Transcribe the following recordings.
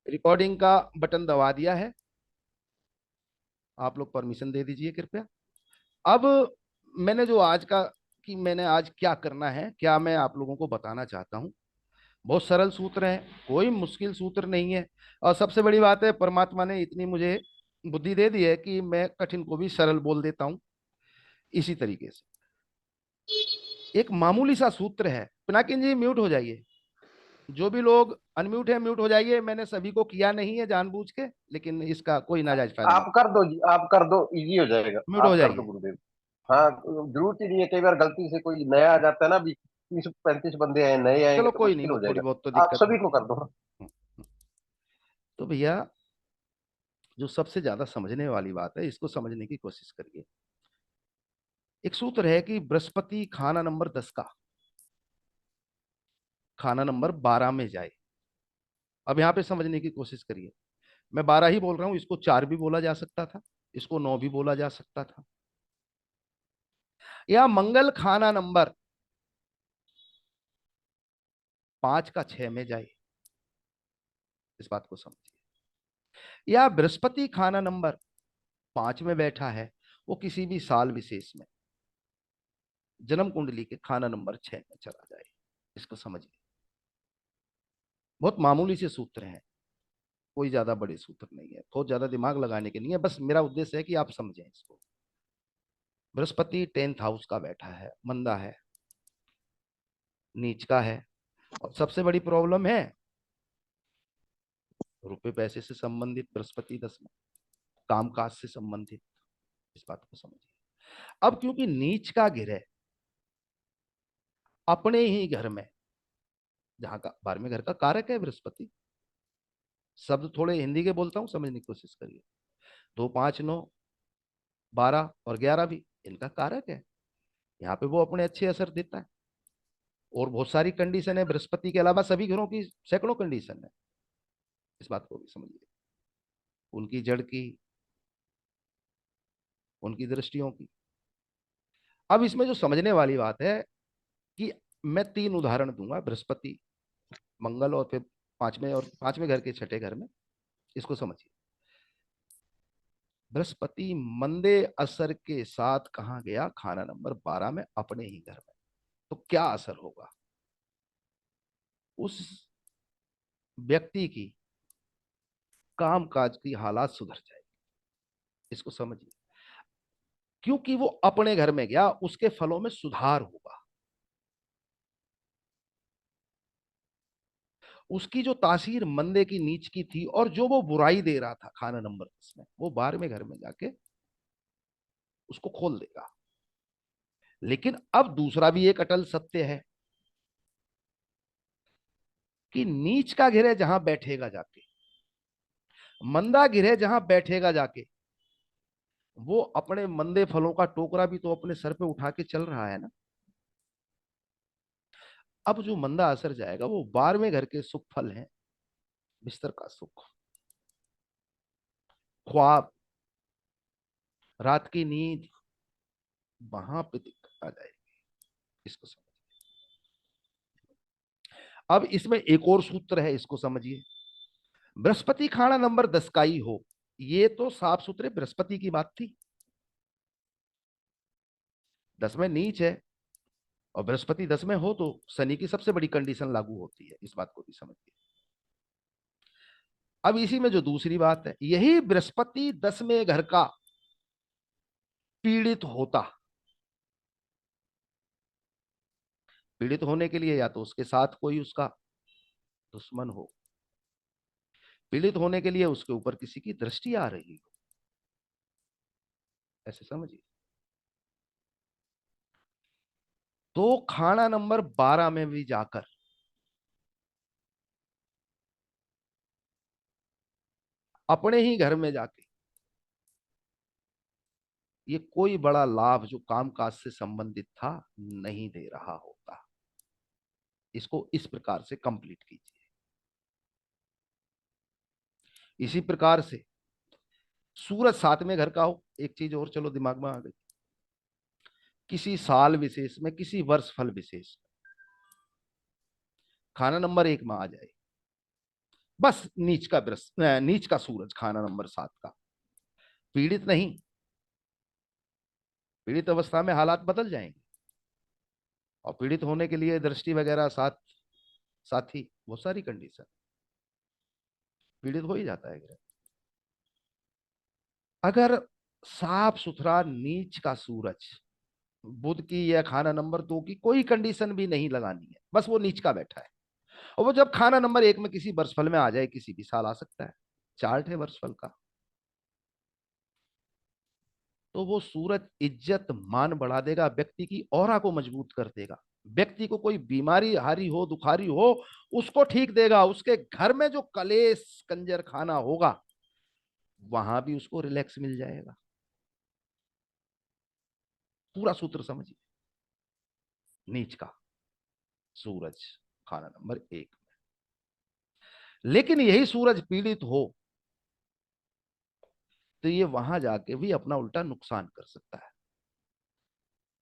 Recording का button दबा दिया है। आप लोग परमिशन दे दीजिए कृपया। अब मैंने जो आज का कि मैंने आज क्या करना है, क्या मैं आप लोगों को बताना चाहता हूँ। बहुत सरल सूत्र है, कोई मुश्किल सूत्र नहीं है। और सबसे बड़ी बात है, परमात्मा ने इतनी मुझे बुद्धि दे दी है कि मैं कठिन को भी सरल बोल देता हूँ। इसी तरीके से एक मामूली सा सूत्र है। पिनाकिन जी म्यूट हो जाइए। जो भी लोग अनम्यूट है म्यूट हो जाइए। मैंने सभी को किया नहीं है जानबूझ के, लेकिन इसका कोई नाजायज फायदा मत। आप कर दो जी, आप कर दो, इजी हो जाएगा। म्यूट हो आप कर दो जाइए। गुरुदेव। हाँ, जरूरत ही नहीं है, कई बार गलती से कोई नया आ जाता है ना, अभी 30-35 बंदे आए, नए आएंगे चलो तो कोई नहीं, मुश्किल वो हो थोड़ी जाएगा। बहुत तो आप दिक्कत सभी को होती है। कर दो। तो भैया, जो सबसे ज्यादा समझने वाली बात है, इसको समझने की कोशिश करिए। एक सूत्र है कि बृहस्पति खाना नंबर 10 का खाना नंबर 12 में जाए। अब यहां पे समझने की कोशिश करिए। मैं 12 ही बोल रहा हूं, इसको 4 भी बोला जा सकता था, इसको 9 भी बोला जा सकता था। या मंगल खाना नंबर 5 का 6 में जाए। इस बात को समझिए। या बृहस्पति खाना नंबर 5 में बैठा है, वो किसी भी साल विशेष में जन्म कुंडली के खाना नंबर 6 में चला जाए। इसको समझिए। बहुत मामूली से सूत्र हैं, कोई ज्यादा बड़े सूत्र नहीं है, बहुत ज्यादा दिमाग लगाने के नहीं है। बस मेरा उद्देश्य है कि आप समझें इसको। बृहस्पति 10th हाउस का बैठा है, मंदा है, नीच का है। और सबसे बड़ी प्रॉब्लम है रुपए पैसे से संबंधित बृहस्पति 10 में, कामकाज से संबंधित। इस बात को समझिए। अब क्योंकि नीच का गिरह अपने ही घर में, जहां का 12वें घर का कारक है बृहस्पति। शब्द थोड़े हिंदी के बोलता हूं, समझने की कोशिश करिए। 2 5 9 12 और 11 भी इनका कारक है। यहाँ पे वो अपने अच्छे असर देता है। और बहुत सारी कंडीशन है बृहस्पति के अलावा, सभी ग्रहों की सैकड़ों कंडीशन है। इस बात को भी समझिए। उनकी जड़ की, उनकी दृष्टियों की। अब इसमें जो समझने वाली बात है कि मैं 3 उदाहरण दूंगा, बृहस्पति, मंगल और फिर 5वें घर के 6ठे घर में। इसको समझिए। बृहस्पति मंदे असर के साथ कहा गया खाना नंबर 12 में, अपने ही घर में। तो क्या असर होगा? उस व्यक्ति की कामकाज की हालात सुधर जाएगी। इसको समझिए। क्योंकि वो अपने घर में गया, उसके फलों में सुधार होगा। उसकी जो तासीर मंदे की, नीच की थी, और जो वो बुराई दे रहा था खाना नंबर 10 में, वो 12वें घर में जाके उसको खोल देगा। लेकिन अब दूसरा भी एक अटल सत्य है कि नीच का गिरह जहां बैठेगा जाके, मंदा गिरह जहां बैठेगा जाके, वो अपने मंदे फलों का टोकरा भी तो अपने सर पे उठा के चल रहा है ना। अब जो मंदा असर जाएगा वो 12वें घर के सुख फल हैं। बिस्तर का सुख, ख्वाब, रात की नींद, वहां पे दिक्कत आ जाएगी। इसको समझिए। अब इसमें एक और सूत्र है, इसको समझिए। बृहस्पति खाना नंबर 10 का ही हो, ये तो साफ सुथरे बृहस्पति की बात थी। 10 में नीच है और बृहस्पति 10 में हो तो शनि की सबसे बड़ी कंडीशन लागू होती है। इस बात को भी समझिए। अब इसी में जो दूसरी बात है, यही बृहस्पति 10वें घर का पीड़ित होता, पीड़ित होने के लिए या तो उसके साथ कोई उसका दुश्मन हो, पीड़ित होने के लिए उसके ऊपर किसी की दृष्टि आ रही हो। ऐसे समझिए। तो खाना नंबर 12 में भी जाकर अपने ही घर में जाके ये कोई बड़ा लाभ जो कामकाज से संबंधित था नहीं दे रहा होता। इसको इस प्रकार से कंप्लीट कीजिए। इसी प्रकार से सूरज 7वें घर का हो, एक चीज और चलो दिमाग में आ गई। किसी साल विशेष में, किसी वर्ष फल विशेष में खाना नंबर 1 में आ जाए, बस नीच का सूरज खाना नंबर 7 का। पीड़ित नहीं, पीड़ित अवस्था में हालात बदल जाएंगे। और पीड़ित होने के लिए दृष्टि वगैरह साथ, साथी, बहुत सारी कंडीशन, पीड़ित हो ही जाता है ग्रह। अगर साफ सुथरा नीच का सूरज बुध की या खाना नंबर 2 की कोई कंडीशन भी नहीं लगानी है, बस वो नीच का बैठा है, और वो जब खाना नंबर 1 में किसी वर्षफल में आ जाए, किसी भी साल आ सकता है, चार्ट है वर्षफल का, तो वो सूरज इज्जत मान बढ़ा देगा, व्यक्ति की ऑरा को मजबूत कर देगा। व्यक्ति को कोई बीमारी हारी हो, दुखारी हो, उसको ठीक देगा। उसके घर में जो कलेश कंजर खाना होगा, वहां भी उसको रिलैक्स मिल जाएगा। पूरा सूत्र समझिए। नीच का सूरज खाना नंबर 1। लेकिन यही सूरज पीड़ित हो तो ये वहां जाके भी अपना उल्टा नुकसान कर सकता है।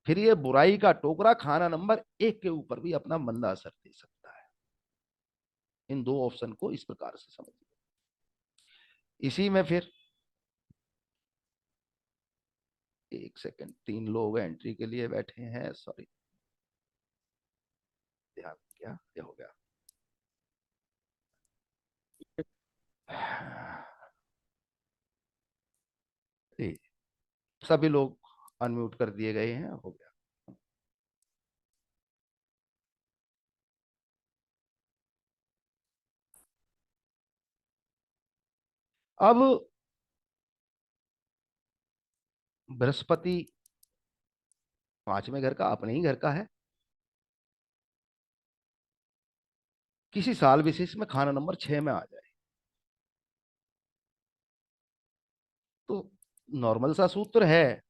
फिर ये बुराई का टोकरा खाना नंबर 1 के ऊपर भी अपना मंदा असर दे सकता है। इन दो ऑप्शन को इस प्रकार से समझिए। इसी में फिर एक सेकंड, 3 लोग एंट्री के लिए बैठे हैं, सॉरी, ध्यान, क्या ये हो गया। जी, सभी लोग अनम्यूट कर दिए गए हैं, हो गया। अब बृहस्पति 5वें घर का, अपने ही घर का है, किसी साल विशेष में खाना नंबर 6 में आ जाए तो नॉर्मल सा सूत्र है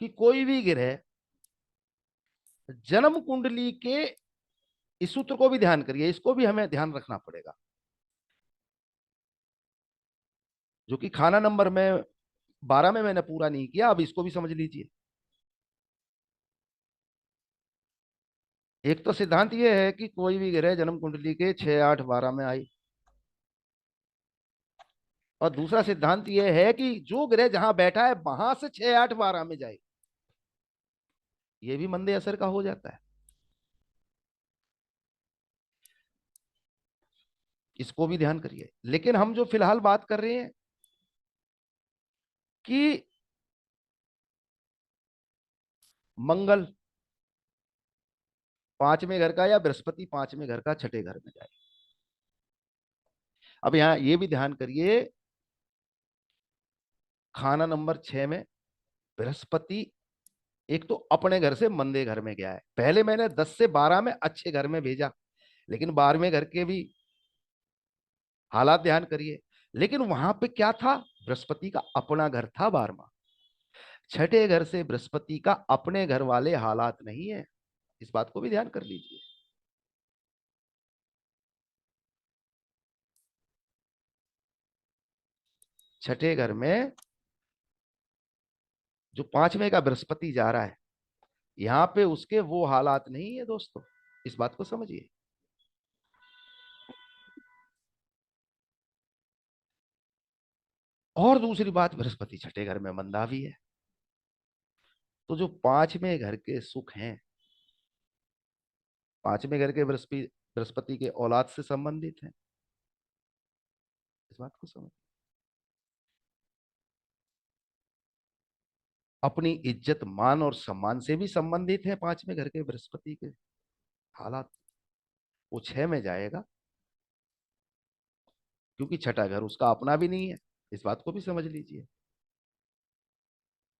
कि कोई भी ग्रह जन्म कुंडली के, इस सूत्र को भी ध्यान करिए, इसको भी हमें ध्यान रखना पड़ेगा, जो कि खाना नंबर में 12 में मैंने पूरा नहीं किया, अब इसको भी समझ लीजिए। एक तो सिद्धांत यह है कि कोई भी ग्रह जन्म कुंडली के 6, 8, 12 में आई, और दूसरा सिद्धांत यह है कि जो ग्रह जहां बैठा है वहां से 6, 8, 12 में जाए, यह भी मंदे असर का हो जाता है। इसको भी ध्यान करिए। लेकिन हम जो फिलहाल बात कर रहे हैं कि मंगल 5वें घर का या बृहस्पति 5वें घर का छठे घर में जाए। अब यहां ये भी ध्यान करिए, खाना नंबर 6 में बृहस्पति एक तो अपने घर से मंदे घर में गया है, पहले मैंने 10 से 12 में अच्छे घर में भेजा, लेकिन 12वें घर के भी हालात ध्यान करिए। लेकिन वहां पे क्या था, बृहस्पति का अपना घर था 12वां। छठे घर से बृहस्पति का अपने घर वाले हालात नहीं है, इस बात को भी ध्यान कर लीजिए। छठे घर में जो 5वें का बृहस्पति जा रहा है, यहां पे उसके वो हालात नहीं है दोस्तों, इस बात को समझिए। और दूसरी बात, बृहस्पति छठे घर में मंदा भी है, तो जो 5वें घर के सुख हैं, 5वें घर के बृहस्पति बृहस्पति के औलाद से संबंधित हैं, इस बात को समझ। अपनी इज्जत मान और सम्मान से भी संबंधित है 5वें घर के बृहस्पति के हालात। वो 6 में जाएगा, क्योंकि छठा घर उसका अपना भी नहीं है, इस बात को भी समझ लीजिए।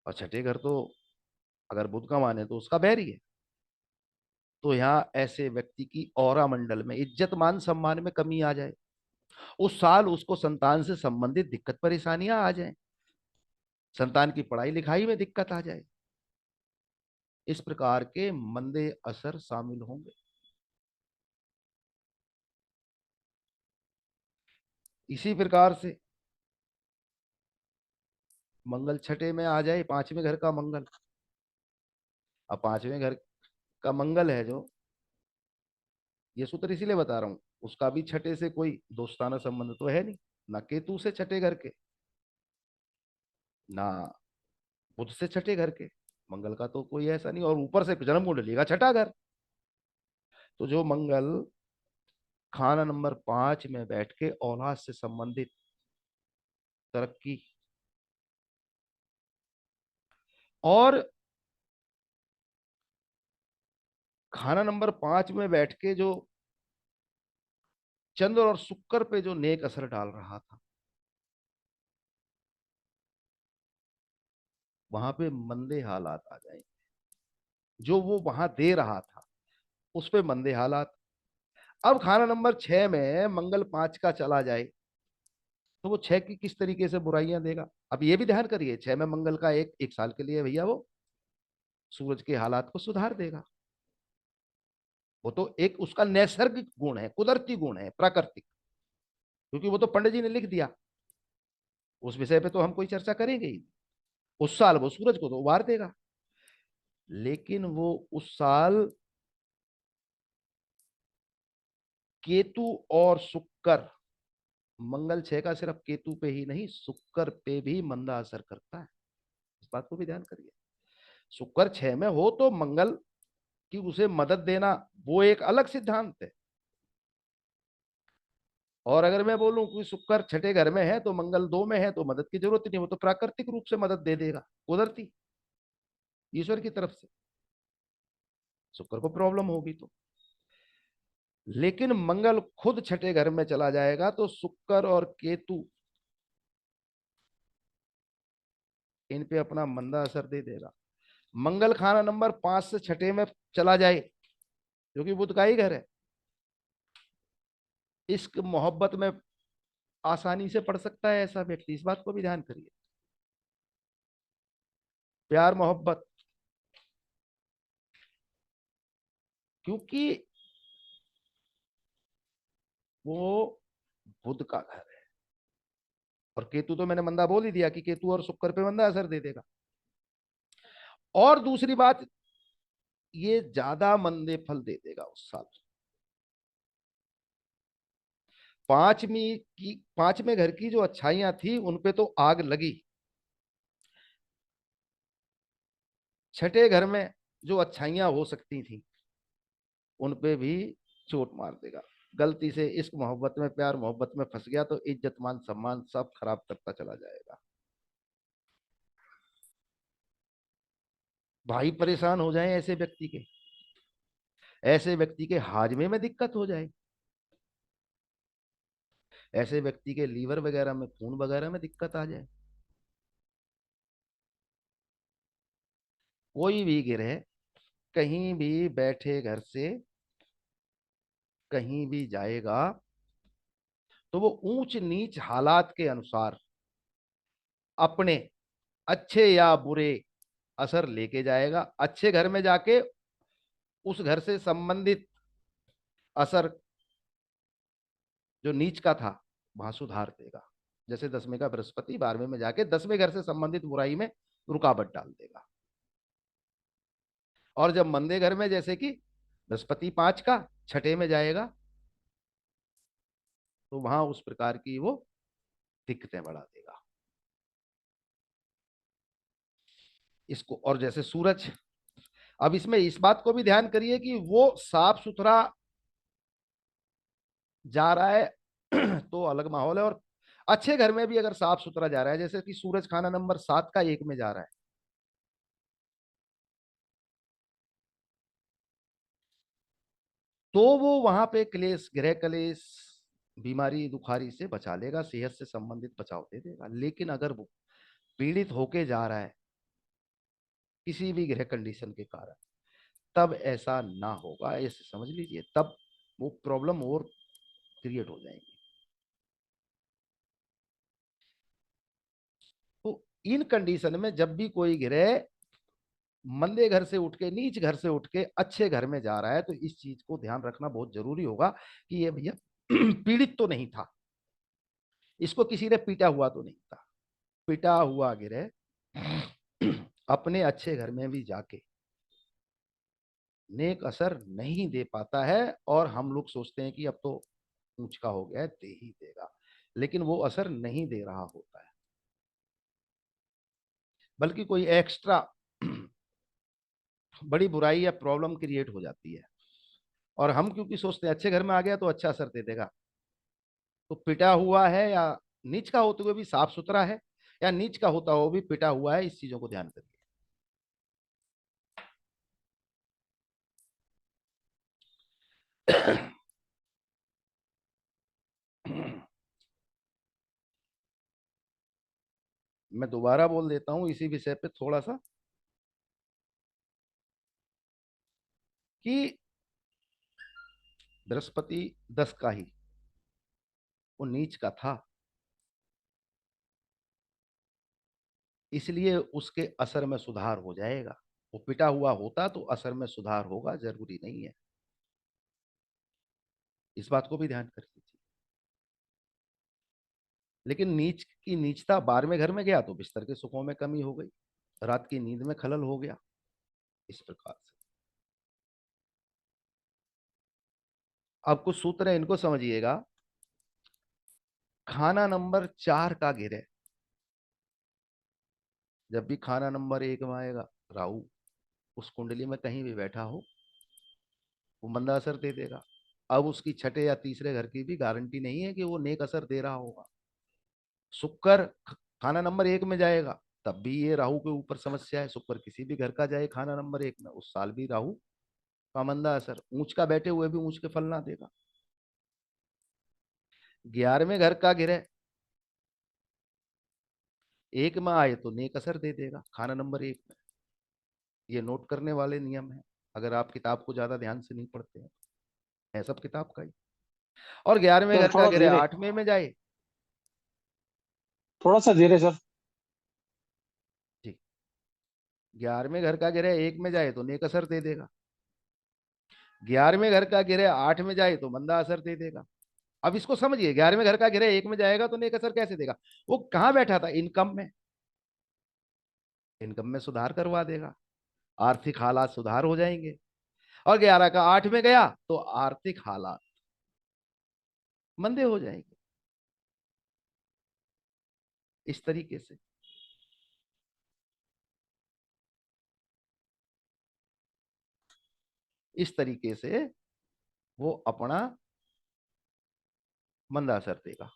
और छठे घर तो अगर बुध का माने तो उसका बैरी है। तो यहाँ ऐसे व्यक्ति की औरा मंडल में इज्जत मान सम्मान में कमी आ जाए, उस साल उसको संतान से संबंधित दिक्कत परेशानियां आ जाए, संतान की पढ़ाई लिखाई में दिक्कत आ जाए, इस प्रकार के मंदे असर शामिल होंगे। इसी प्रकार से मंगल छठे में आ जाए, 5वें घर का मंगल, अब 5वें घर का मंगल है जो, ये सूत्र इसीलिए बता रहा हूं, उसका भी छठे से कोई दोस्ताना संबंध तो है नहीं, ना केतु से छठे घर के, ना बुध से छठे घर के। मंगल का तो कोई ऐसा नहीं, और ऊपर से जन्म कुंडली का छठा घर। तो जो मंगल खाना नंबर 5 में बैठ के औलाद से संबंधित तरक्की, और खाना नंबर 5 में बैठ के जो चंद्र और शुक्र पे जो नेक असर डाल रहा था, वहां पे मंदे हालात आ जाएंगे। जो वो वहां दे रहा था उस पे मंदे हालात। अब खाना नंबर 6 में मंगल 5 का चला जाए तो वो 6 की किस तरीके से बुराइयां देगा। अब ये भी ध्यान करिए, 6 में मंगल का एक एक साल के लिए भैया वो सूरज के हालात को सुधार देगा। वो तो एक उसका नैसर्गिक गुण है, कुदरती गुण है, प्राकृतिक। क्योंकि वो तो पंडित जी ने लिख दिया, उस विषय पे तो हम कोई चर्चा करेंगे ही। उस साल वो सूरज को तो उबार देगा, लेकिन वो उस साल केतु और शुक्र, मंगल 6 का सिर्फ केतु पे ही नहीं शुक्र पे भी मंदा असर करता है। इस बात को भी ध्यान करिए। शुक्र 6 में हो तो मंगल की उसे मदद देना वो एक अलग सिद्धांत है। और अगर मैं बोलूं कि शुक्र छठे घर में है तो मंगल 2 में है तो मदद की जरूरत ही नहीं, वो तो प्राकृतिक रूप से मदद दे देगा, कुदरती, ईश्वर की तरफ से। शुक्र को प्रॉब्लम होगी तो। लेकिन मंगल खुद छठे घर में चला जाएगा तो शुक्र और केतु इन पे अपना मंदा असर दे देगा। मंगल खाना नंबर 5 से छठे में चला जाए, जो कि बुध का ही घर है, इश्क मोहब्बत में आसानी से पड़ सकता है ऐसा व्यक्ति। इस बात को भी ध्यान करिए। प्यार मोहब्बत, क्योंकि वो बुध का घर है। और केतु तो मैंने मंदा बोल ही दिया कि केतु और शुक्र पे मंदा असर दे देगा। और दूसरी बात, ये ज्यादा मंदे फल दे देगा उस साल। पांचवें घर की जो अच्छाइयां थी उन पे तो आग लगी, छठे घर में जो अच्छाइयां हो सकती थी उन पे भी चोट मार देगा। गलती से इश्क मोहब्बत में, प्यार मोहब्बत में फंस गया तो इज्जत मान सम्मान सब खराब करता चला जाएगा। भाई परेशान हो जाए ऐसे व्यक्ति के, ऐसे व्यक्ति के हाजमे में दिक्कत हो जाए, ऐसे व्यक्ति के लीवर वगैरह में, खून वगैरह में दिक्कत आ जाए। कोई भी गिरे, कहीं भी बैठे घर से कहीं भी जाएगा तो वो ऊंच नीच हालात के अनुसार अपने अच्छे या बुरे असर लेके जाएगा। अच्छे घर में जाके उस घर से संबंधित असर जो नीच का था वहां सुधार देगा। जैसे 10वें का बृहस्पति 12वें में जाके 10वें घर से संबंधित बुराई में रुकावट डाल देगा। और जब मंदे घर में, जैसे कि बृहस्पति 5 का छठे में जाएगा, तो वहां उस प्रकार की वो दिक्कतें बढ़ा देगा इसको। और जैसे सूरज, अब इसमें इस बात को भी ध्यान करिए कि वो साफ सुथरा जा रहा है तो अलग माहौल है, और अच्छे घर में भी अगर साफ सुथरा जा रहा है, जैसे कि सूरज खाना नंबर 7 का 1 में जा रहा है, तो वो वहां पे क्लेश, गृह क्लेश, बीमारी दुखारी से बचा लेगा, सेहत से संबंधित बचाव दे देगा। लेकिन अगर वो पीड़ित होके जा रहा है किसी भी गृह कंडीशन के कारण, तब ऐसा ना होगा, ऐसे समझ लीजिए, तब वो प्रॉब्लम और क्रिएट हो जाएंगी। तो इन कंडीशन में जब भी कोई गृह मंदे घर से उठ के, नीच घर से उठ के अच्छे घर में जा रहा है, तो इस चीज को ध्यान रखना बहुत जरूरी होगा कि ये भैया पीड़ित तो नहीं था, इसको किसी ने पीटा हुआ तो नहीं था। पिटा हुआ गिरे अपने अच्छे घर में भी जाके नेक असर नहीं दे पाता है। और हम लोग सोचते हैं कि अब तो ऊंच का हो गया है, दे ही देगा। लेकिन वो असर नहीं दे रहा होता है, बल्कि कोई एक्स्ट्रा बड़ी बुराई या प्रॉब्लम क्रिएट हो जाती है। और हम क्योंकि सोचते हैं अच्छे घर में आ गया तो अच्छा असर दे देगा, तो पिटा हुआ है या नीच का होते हुए भी साफ सुथरा है, या नीच का होता हुआ भी पिटा हुआ है, इस चीजों को ध्यान करिए। मैं दोबारा बोल देता हूं इसी विषय पे थोड़ा सा, कि बृहस्पति 10 का ही, वो नीच का था, इसलिए उसके असर में सुधार हो जाएगा। वो पिटा हुआ होता तो असर में सुधार होगा, जरूरी नहीं है। इस बात को भी ध्यान कर लीजिए। लेकिन नीच की नीचता 12वें घर में गया तो बिस्तर के सुखों में कमी हो गई, रात की नींद में खलल हो गया। इस प्रकार से अब कुछ सूत्र है, इनको समझिएगा। खाना नंबर 4 का गिरे, जब भी खाना नंबर 1 में आएगा, राहु उस कुंडली में कहीं भी बैठा हो, वो मंदा असर दे देगा। अब उसकी छठे या तीसरे घर की भी गारंटी नहीं है कि वो नेक असर दे रहा होगा। शुक्र खाना नंबर 1 में जाएगा, तब भी ये राहु के ऊपर समस्या है। शुक्र किसी भी घर का जाए खाना नंबर 1 में, उस साल भी राहु का मंदा असर, ऊंच का बैठे हुए भी ऊंच के फल ना देगा। 11वें घर का गिरह 1 में आए तो नेक असर दे देगा खाना नंबर 1 में। ये नोट करने वाले नियम है, अगर आप किताब को ज्यादा ध्यान से नहीं पढ़ते हैं, है सब किताब का ही। और 11वें सर घर का थोड़ा गिरह धीरे, 8वें में जाए, थोड़ा सा धीरे सर। ठीक, 11वें घर का गिरह 1 में जाए तो नेक असर दे देगा, 11वें घर का गिरह 8 में जाए तो मंदा असर दे देगा। अब इसको समझिए, 11वें घर का गिरह 1 में जाएगा तो नेक असर कैसे देगा? वो कहाँ बैठा था? इनकम में, इनकम में सुधार करवा देगा, आर्थिक हालात सुधार हो जाएंगे। और 11 का 8 में गया तो आर्थिक हालात मंदे हो जाएंगे। इस तरीके से, इस तरीके से वो अपना मंदा असर देगा।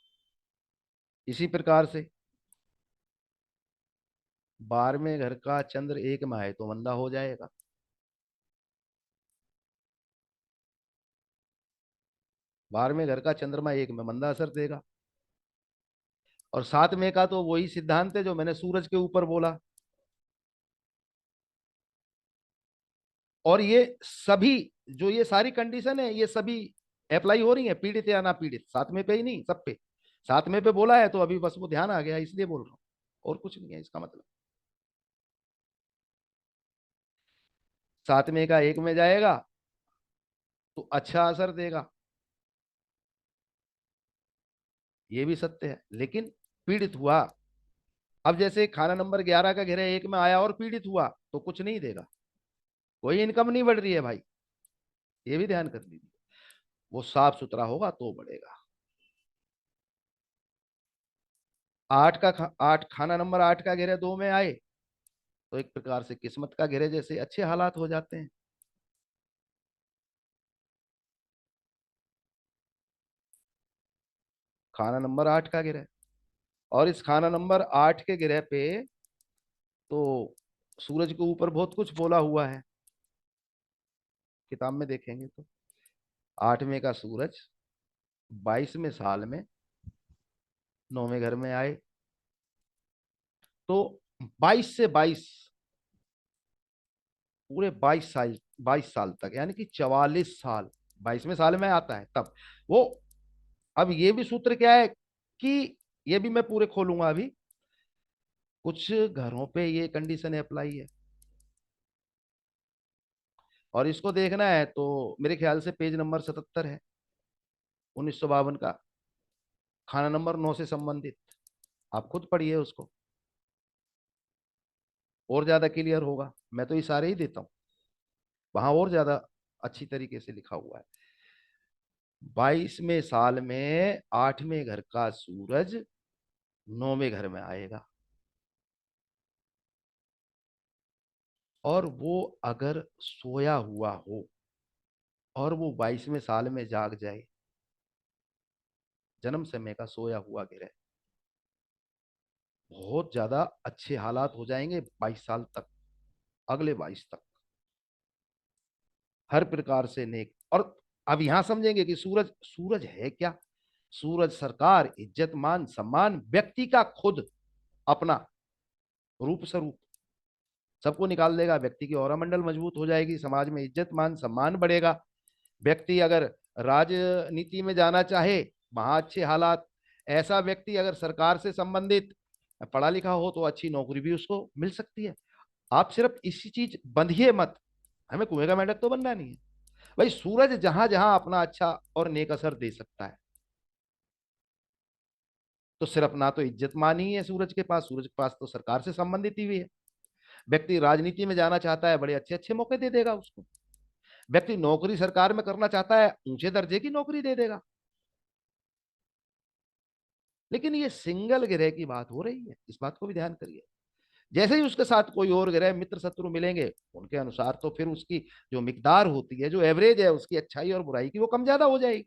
इसी प्रकार से 12वें घर का चंद्र 1 में है तो मंदा हो जाएगा, 12वें घर का चंद्रमा 1 में मंदा असर देगा। और 7वें का तो वही सिद्धांत है जो मैंने सूरज के ऊपर बोला। और ये सभी, जो ये सारी कंडीशन है, ये सभी अप्लाई हो रही है, पीड़ित या ना पीड़ित, 7वें पे ही नहीं, सब पे। 7वें पे बोला है तो अभी बस वो ध्यान आ गया इसलिए बोल रहा हूँ, और कुछ नहीं है इसका मतलब। 7वें का 1 में जाएगा तो अच्छा असर देगा, ये भी सत्य है, लेकिन पीड़ित हुआ। अब जैसे खाना नंबर 11 का घेरा 1 में आया और पीड़ित हुआ तो कुछ नहीं देगा, कोई इनकम नहीं बढ़ रही है भाई, ये भी ध्यान कर लीजिए। वो साफ सुथरा होगा तो बढ़ेगा। 8 खाना नंबर 8 का घेरे 2 में आए तो एक प्रकार से किस्मत का घेरे जैसे अच्छे हालात हो जाते हैं। खाना नंबर 8 का गिरह, और इस खाना नंबर 8 के गिरह पे तो सूरज के ऊपर बहुत कुछ बोला हुआ है, किताब में देखेंगे तो। 8वें का सूरज 22वें साल में 9वें घर में आए तो 22 से 22, पूरे 22 साल, 22 साल तक, यानी कि 44 साल 22वें साल में आता है तब वो। अब ये भी सूत्र क्या है कि ये भी मैं पूरे खोलूंगा अभी, कुछ घरों पे ये कंडीशन अप्लाई है, और इसको देखना है तो मेरे ख्याल से पेज नंबर 77 है, 1952 का, खाना नंबर 9 से संबंधित। आप खुद पढ़िए उसको, और ज्यादा क्लियर होगा। मैं तो इशारे ही देता हूँ, वहां और ज्यादा अच्छी तरीके से लिखा हुआ है। 22वें साल में 8वें घर का सूरज 9वें घर में आएगा, और वो अगर सोया हुआ हो और वो 22वें साल में जाग जाए, जन्म समय का सोया हुआ ग्रह, बहुत ज्यादा अच्छे हालात हो जाएंगे 22 साल तक, अगले 22 तक, हर प्रकार से नेक। और अब यहां समझेंगे कि सूरज सूरज है क्या। सूरज सरकार, इज्जत मान सम्मान, व्यक्ति का खुद अपना रूप स्वरूप सबको निकाल देगा। व्यक्ति की औरा मंडल मजबूत हो जाएगी, समाज में इज्जत मान सम्मान बढ़ेगा। व्यक्ति अगर राजनीति में जाना चाहे, वहां अच्छे हालात। ऐसा व्यक्ति अगर सरकार से संबंधित पढ़ा लिखा हो तो अच्छी नौकरी भी उसको मिल सकती है। आप सिर्फ इसी चीज बंधिए मत, हमें कुएं का मेंढक तो बनना नहीं है। भाई सूरज जहां जहां अपना अच्छा और नेक असर दे सकता है, तो सिर्फ ना तो इज्जत मान ही है सूरज के पास तो सरकार से संबंधित ही भी है। व्यक्ति राजनीति में जाना चाहता है, बड़े अच्छे अच्छे मौके दे देगा उसको। व्यक्ति नौकरी सरकार में करना चाहता है, ऊंचे दर्जे की नौकरी दे देगा। लेकिन ये सिंगल ग्रह की बात हो रही है, इस बात को भी ध्यान करिए। जैसे ही उसके साथ कोई और ग्रह मित्र शत्रु मिलेंगे, उनके अनुसार तो फिर उसकी जो मिकदार होती है, जो एवरेज है उसकी अच्छाई और बुराई की, वो कम ज्यादा हो जाएगी।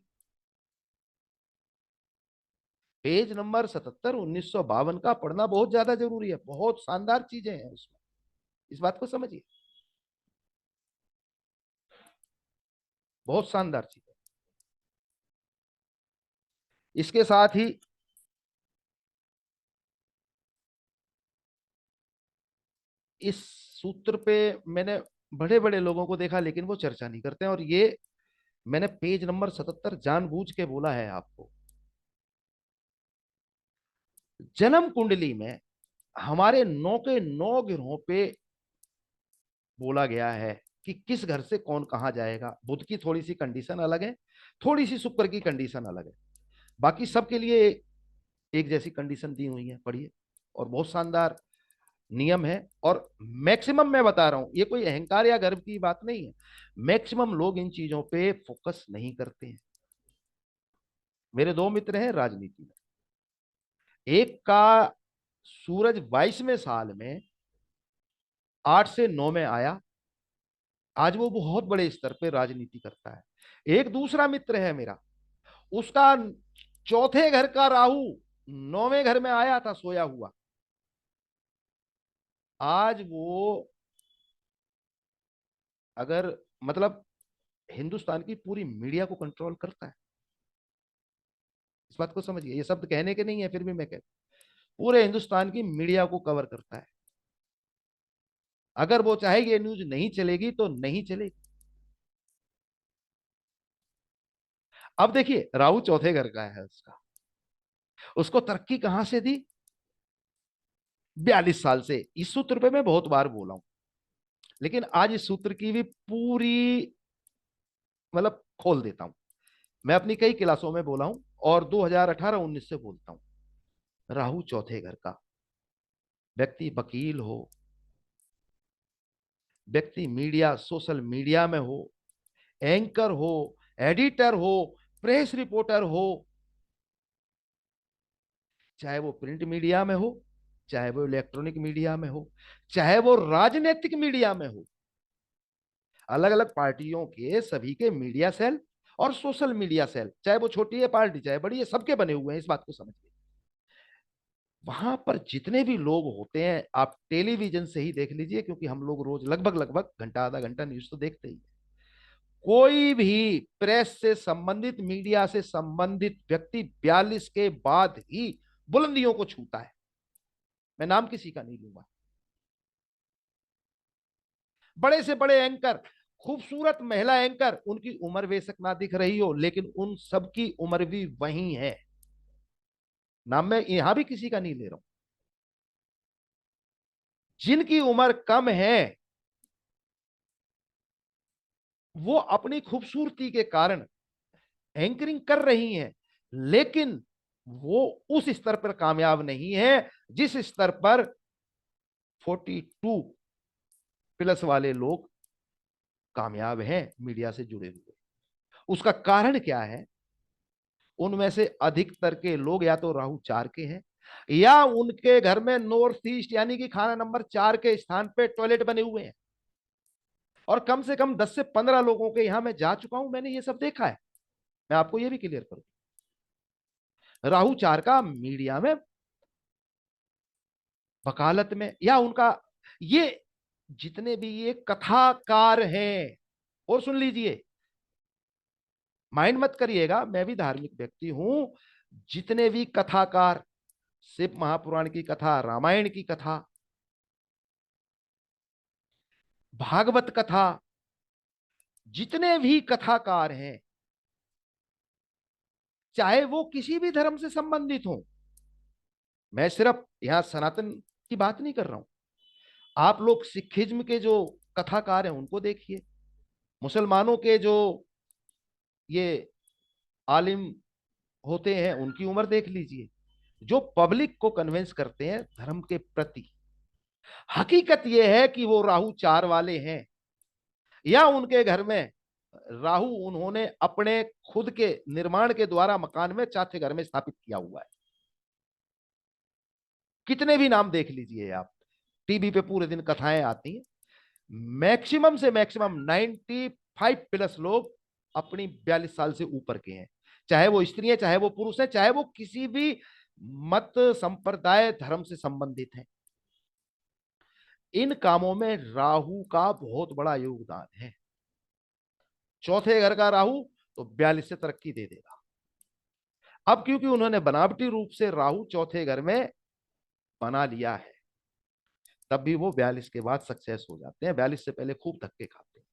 पेज नंबर 77 1952 का पढ़ना बहुत ज्यादा जरूरी है, बहुत शानदार चीजें हैं उसमें, इस बात को समझिए, बहुत शानदार चीजें। इसके साथ ही इस सूत्र पे मैंने बड़े बड़े लोगों को देखा, लेकिन वो चर्चा नहीं करते हैं, और ये मैंने पेज नंबर 77 जानबूझ के बोला है आपको। जन्म कुंडली में हमारे 9 के 9 ग्रहों पे बोला गया है कि किस घर से कौन कहां जाएगा। बुध की थोड़ी सी कंडीशन अलग है, थोड़ी सी शुक्र की कंडीशन अलग है, बाकी सबके लिए एक जैसी कंडीशन दी हुई है, पढ़िए। और बहुत शानदार नियम है। और मैक्सिमम मैं बता रहा हूं, ये कोई अहंकार या गर्व की बात नहीं है, मैक्सिमम लोग इन चीजों पे फोकस नहीं करते हैं। मेरे 2 मित्र हैं राजनीति में, एक का सूरज 22वें साल में 8 से 9 में आया, आज वो बहुत बड़े स्तर पे राजनीति करता है। एक दूसरा मित्र है मेरा, उसका चौथे घर का राहु 9वें घर में आया था सोया हुआ, आज वो अगर मतलब हिंदुस्तान की पूरी मीडिया को कंट्रोल करता है। इस बात को समझिए, ये शब्द कहने के नहीं है, फिर भी मैं कहता हूं, पूरे हिंदुस्तान की मीडिया को कवर करता है। अगर वो चाहे ये न्यूज नहीं चलेगी तो नहीं चलेगी। अब देखिए राहु चौथे घर का है उसका, उसको तरक्की कहां से दी? 42 साल से। इस सूत्र पे मैं बहुत बार बोला हूं, लेकिन आज इस सूत्र की भी पूरी मतलब खोल देता हूं। मैं अपनी कई क्लासों में बोला हूं, और 2018-19 से बोलता हूं। राहु चौथे घर का व्यक्ति, वकील हो, व्यक्ति मीडिया सोशल मीडिया में हो, एंकर हो, एडिटर हो, प्रेस रिपोर्टर हो, चाहे वो प्रिंट मीडिया में हो, चाहे वो इलेक्ट्रॉनिक मीडिया में हो, चाहे वो राजनीतिक मीडिया में हो, अलग अलग पार्टियों के सभी के मीडिया सेल और सोशल मीडिया सेल, चाहे वो छोटी है पार्टी चाहे बड़ी है, सबके बने हुए हैं। इस बात को समझिए। वहां पर जितने भी लोग होते हैं, आप टेलीविजन से ही देख लीजिए, क्योंकि हम लोग रोज लगभग लगभग घंटा आधा घंटा न्यूज तो देखते ही हैं। कोई भी प्रेस से संबंधित, मीडिया से संबंधित व्यक्ति 42 के बाद ही बुलंदियों को छूता है। मैं नाम किसी का नहीं लूंगा। बड़े से बड़े एंकर, खूबसूरत महिला एंकर, उनकी उम्र बेशक ना दिख रही हो, लेकिन उन सबकी उम्र भी वही है। नाम मैं यहां भी किसी का नहीं ले रहा हूं। जिनकी उम्र कम है, वो अपनी खूबसूरती के कारण एंकरिंग कर रही हैं, लेकिन वो उस स्तर पर कामयाब नहीं है जिस स्तर पर 42+ वाले लोग कामयाब हैं मीडिया से जुड़े हुए। उसका कारण क्या है? उनमें से अधिकतर के लोग या तो राहु 4 के हैं, या उनके घर में नॉर्थ ईस्ट यानी कि खाना नंबर 4 के स्थान पे टॉयलेट बने हुए हैं। और कम से कम 10 से 15 लोगों के यहां मैं जा चुका हूं, मैंने ये सब देखा है। मैं आपको ये भी क्लियर करूं, राहु 4 का मीडिया में, वकालत में, या उनका ये जितने भी ये कथाकार हैं, और सुन लीजिए, माइंड मत करिएगा, मैं भी धार्मिक व्यक्ति हूं। जितने भी कथाकार, शिव महापुराण की कथा, रामायण की कथा, भागवत कथा, जितने भी कथाकार हैं, चाहे वो किसी भी धर्म से संबंधित हो, मैं सिर्फ यहां सनातन की बात नहीं कर रहा हूं, आप लोग सिखिज्म के जो कथाकार हैं उनको देखिए, मुसलमानों के जो ये आलिम होते हैं उनकी उम्र देख लीजिए, जो पब्लिक को कन्विंस करते हैं धर्म के प्रति। हकीकत यह है कि वो राहु 4 वाले हैं, या उनके घर में राहु उन्होंने अपने खुद के निर्माण के द्वारा मकान में, चौथे घर में स्थापित किया हुआ है। कितने भी नाम देख लीजिए आप, टीवी पे पूरे दिन कथाएं आती हैं, मैक्सिमम से मैक्सिमम 95+ लोग अपनी 42 साल से ऊपर के हैं, चाहे वो स्त्री है, चाहे वो पुरुष है, चाहे वो किसी भी मत संप्रदाय धर्म से संबंधित है। इन कामों में राहु का बहुत बड़ा योगदान है। चौथे घर का राहु तो 42 से तरक्की दे देगा। अब क्योंकि उन्होंने बनावटी रूप से राहु चौथे घर में बना लिया है, तब भी वो 42 के बाद सक्सेस हो जाते हैं, 42 से पहले खूब धक्के खाते हैं।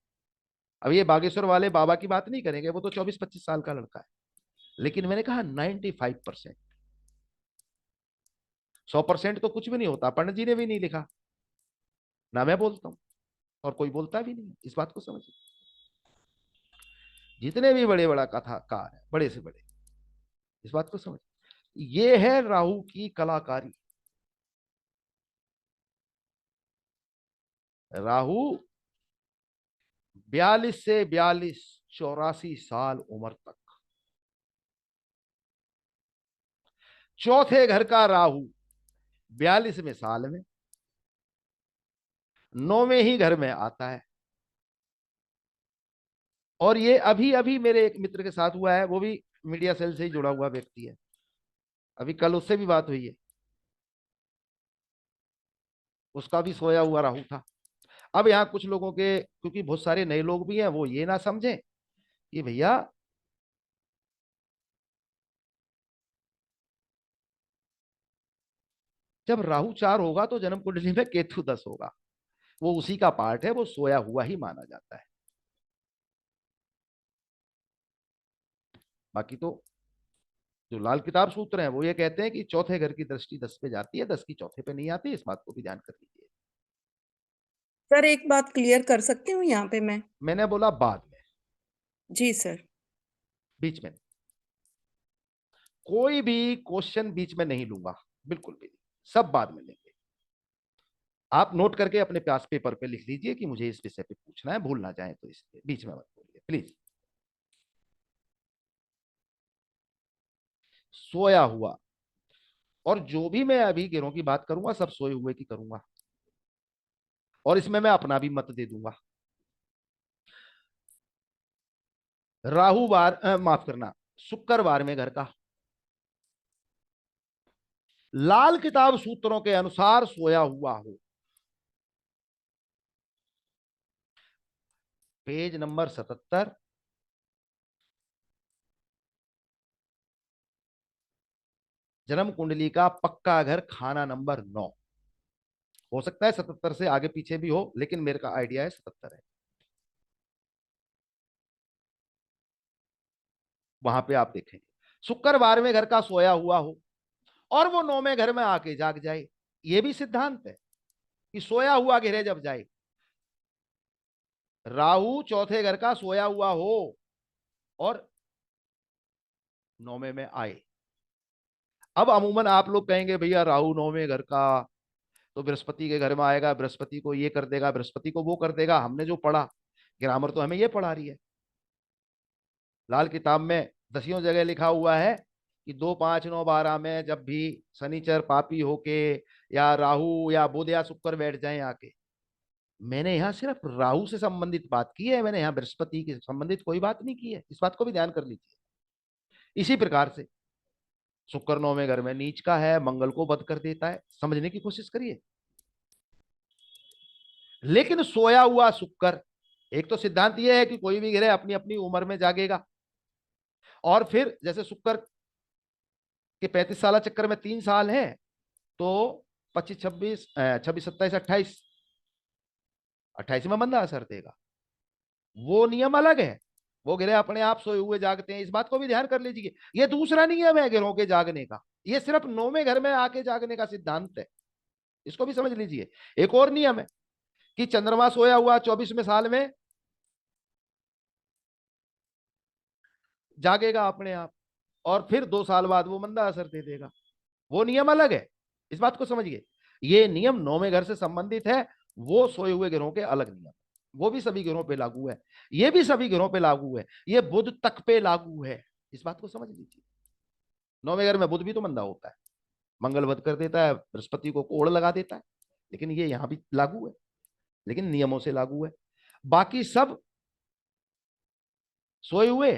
अब ये बागेश्वर वाले बाबा की बात नहीं करेंगे, वो तो 24-25 साल का लड़का है, लेकिन मैंने कहा 95%। 100% तो कुछ भी नहीं होता, पंडित जी ने भी नहीं लिखा, ना मैं बोलता हूं, और कोई बोलता भी नहीं, इस बात को समझिए। जितने भी बड़े बड़ा कथाकार है, बड़े से बड़े, इस बात को समझ, ये है राहु की कलाकारी। राहु 42 से 84 उम्र तक, चौथे घर का राहु 42वें साल में 9वें ही घर में आता है। और ये अभी अभी मेरे एक मित्र के साथ हुआ है, वो भी मीडिया सेल से ही जुड़ा हुआ व्यक्ति है, अभी कल उससे भी बात हुई है, उसका भी सोया हुआ राहु था। अब यहाँ कुछ लोगों के, क्योंकि बहुत सारे नए लोग भी हैं, वो ये ना समझें कि भैया जब राहु 4 होगा तो जन्म कुंडली में केतु 10 होगा, वो उसी का पार्ट है, वो सोया हुआ ही माना जाता है। बाकी तो जो लाल किताब सूत्र हैं वो ये कहते हैं कि चौथे घर की दृष्टि 10 पे जाती है, 10 की चौथे पे नहीं आती, इस बात को भी ध्यान कर लीजिए। सर एक बात क्लियर कर सकती हूँ यहाँ पे मैं? मैंने बोला बाद में, जी सर। बीच में कोई भी क्वेश्चन बीच में नहीं लूंगा, बिल्कुल भी नहीं, सब बाद में लेंगे। आप नोट करके अपने प्यास पेपर पे लिख लीजिए कि मुझे इस विषय पे पूछना है, भूल ना जाए तो, इसलिए बीच में मत बोलिए प्लीज। सोया हुआ, और जो भी मैं अभी गिरों की बात करूंगा सब सोए हुए की करूंगा, और इसमें मैं अपना भी मत दे दूंगा। राहु बार माफ करना, शुक्रवार में घर का, लाल किताब सूत्रों के अनुसार सोया हुआ हो, पेज नंबर 77, जन्म कुंडली का पक्का घर, खाना नंबर 9। हो सकता है 77 से आगे पीछे भी हो, लेकिन मेरे का आइडिया है 77 है। वहां पे आप देखेंगे शुक्रवार में घर का सोया हुआ हो, और वो 9वें घर में आके जाग जाए, ये भी सिद्धांत है कि सोया हुआ घिरे जब जाए, राहु चौथे घर का सोया हुआ हो और 9वें में आए। अब अमूमन आप लोग कहेंगे भैया राहु 9वें घर का तो बृहस्पति के घर में आएगा, बृहस्पति को ये कर देगा, बृहस्पति को वो कर देगा। हमने जो पढ़ा, ग्रामर तो हमें ये पढ़ा रही है, लाल किताब में दसियों जगह लिखा हुआ है कि 2 5 9 12 में जब भी शनिचर पापी होके या राहु या बुध या शुक्र बैठ जाएं आके। मैंने यहाँ सिर्फ राहु से संबंधित बात की है, मैंने यहाँ बृहस्पति के संबंधित कोई बात नहीं की है, इस बात को भी ध्यान कर लीजिए। इसी प्रकार से शुक्र 9वें घर में नीच का है, मंगल को बद कर देता है, समझने की कोशिश करिए। लेकिन सोया हुआ शुक्र, एक तो सिद्धांत यह है कि कोई भी ग्रह अपनी अपनी उम्र में जागेगा, और फिर जैसे शुक्र के 35 साल चक्कर में 3 साल है, तो 25 26 26 27 28 28 में मंदा असर देगा। वो नियम अलग है, वो ग्रह अपने आप सोए हुए जागते हैं, इस बात को भी ध्यान कर लीजिए। ये दूसरा नियम है ग्रहों के जागने का, ये सिर्फ 9वें घर में आके जागने का सिद्धांत है, इसको भी समझ लीजिए। एक और नियम है कि चंद्रमा सोया हुआ 24वें साल में जागेगा अपने आप, और फिर 2 साल बाद वो मंदा असर दे देगा, वो नियम अलग है, इस बात को समझिए। ये नियम 9वें घर से संबंधित है, वो सोए हुए ग्रहों के अलग नियम, वो भी सभी ग्रहों पे लागू है, ये भी सभी ग्रहों पे लागू है, ये बुध तक पे लागू है, इस बात को समझ लीजिए। 9वें घर में बुध भी तो मंदा होता है, मंगल वध कर देता है, बृहस्पति को कोड़ लगा देता है, लेकिन ये यहां भी लागू है, लेकिन नियमों से लागू है। बाकी सब सोए हुए,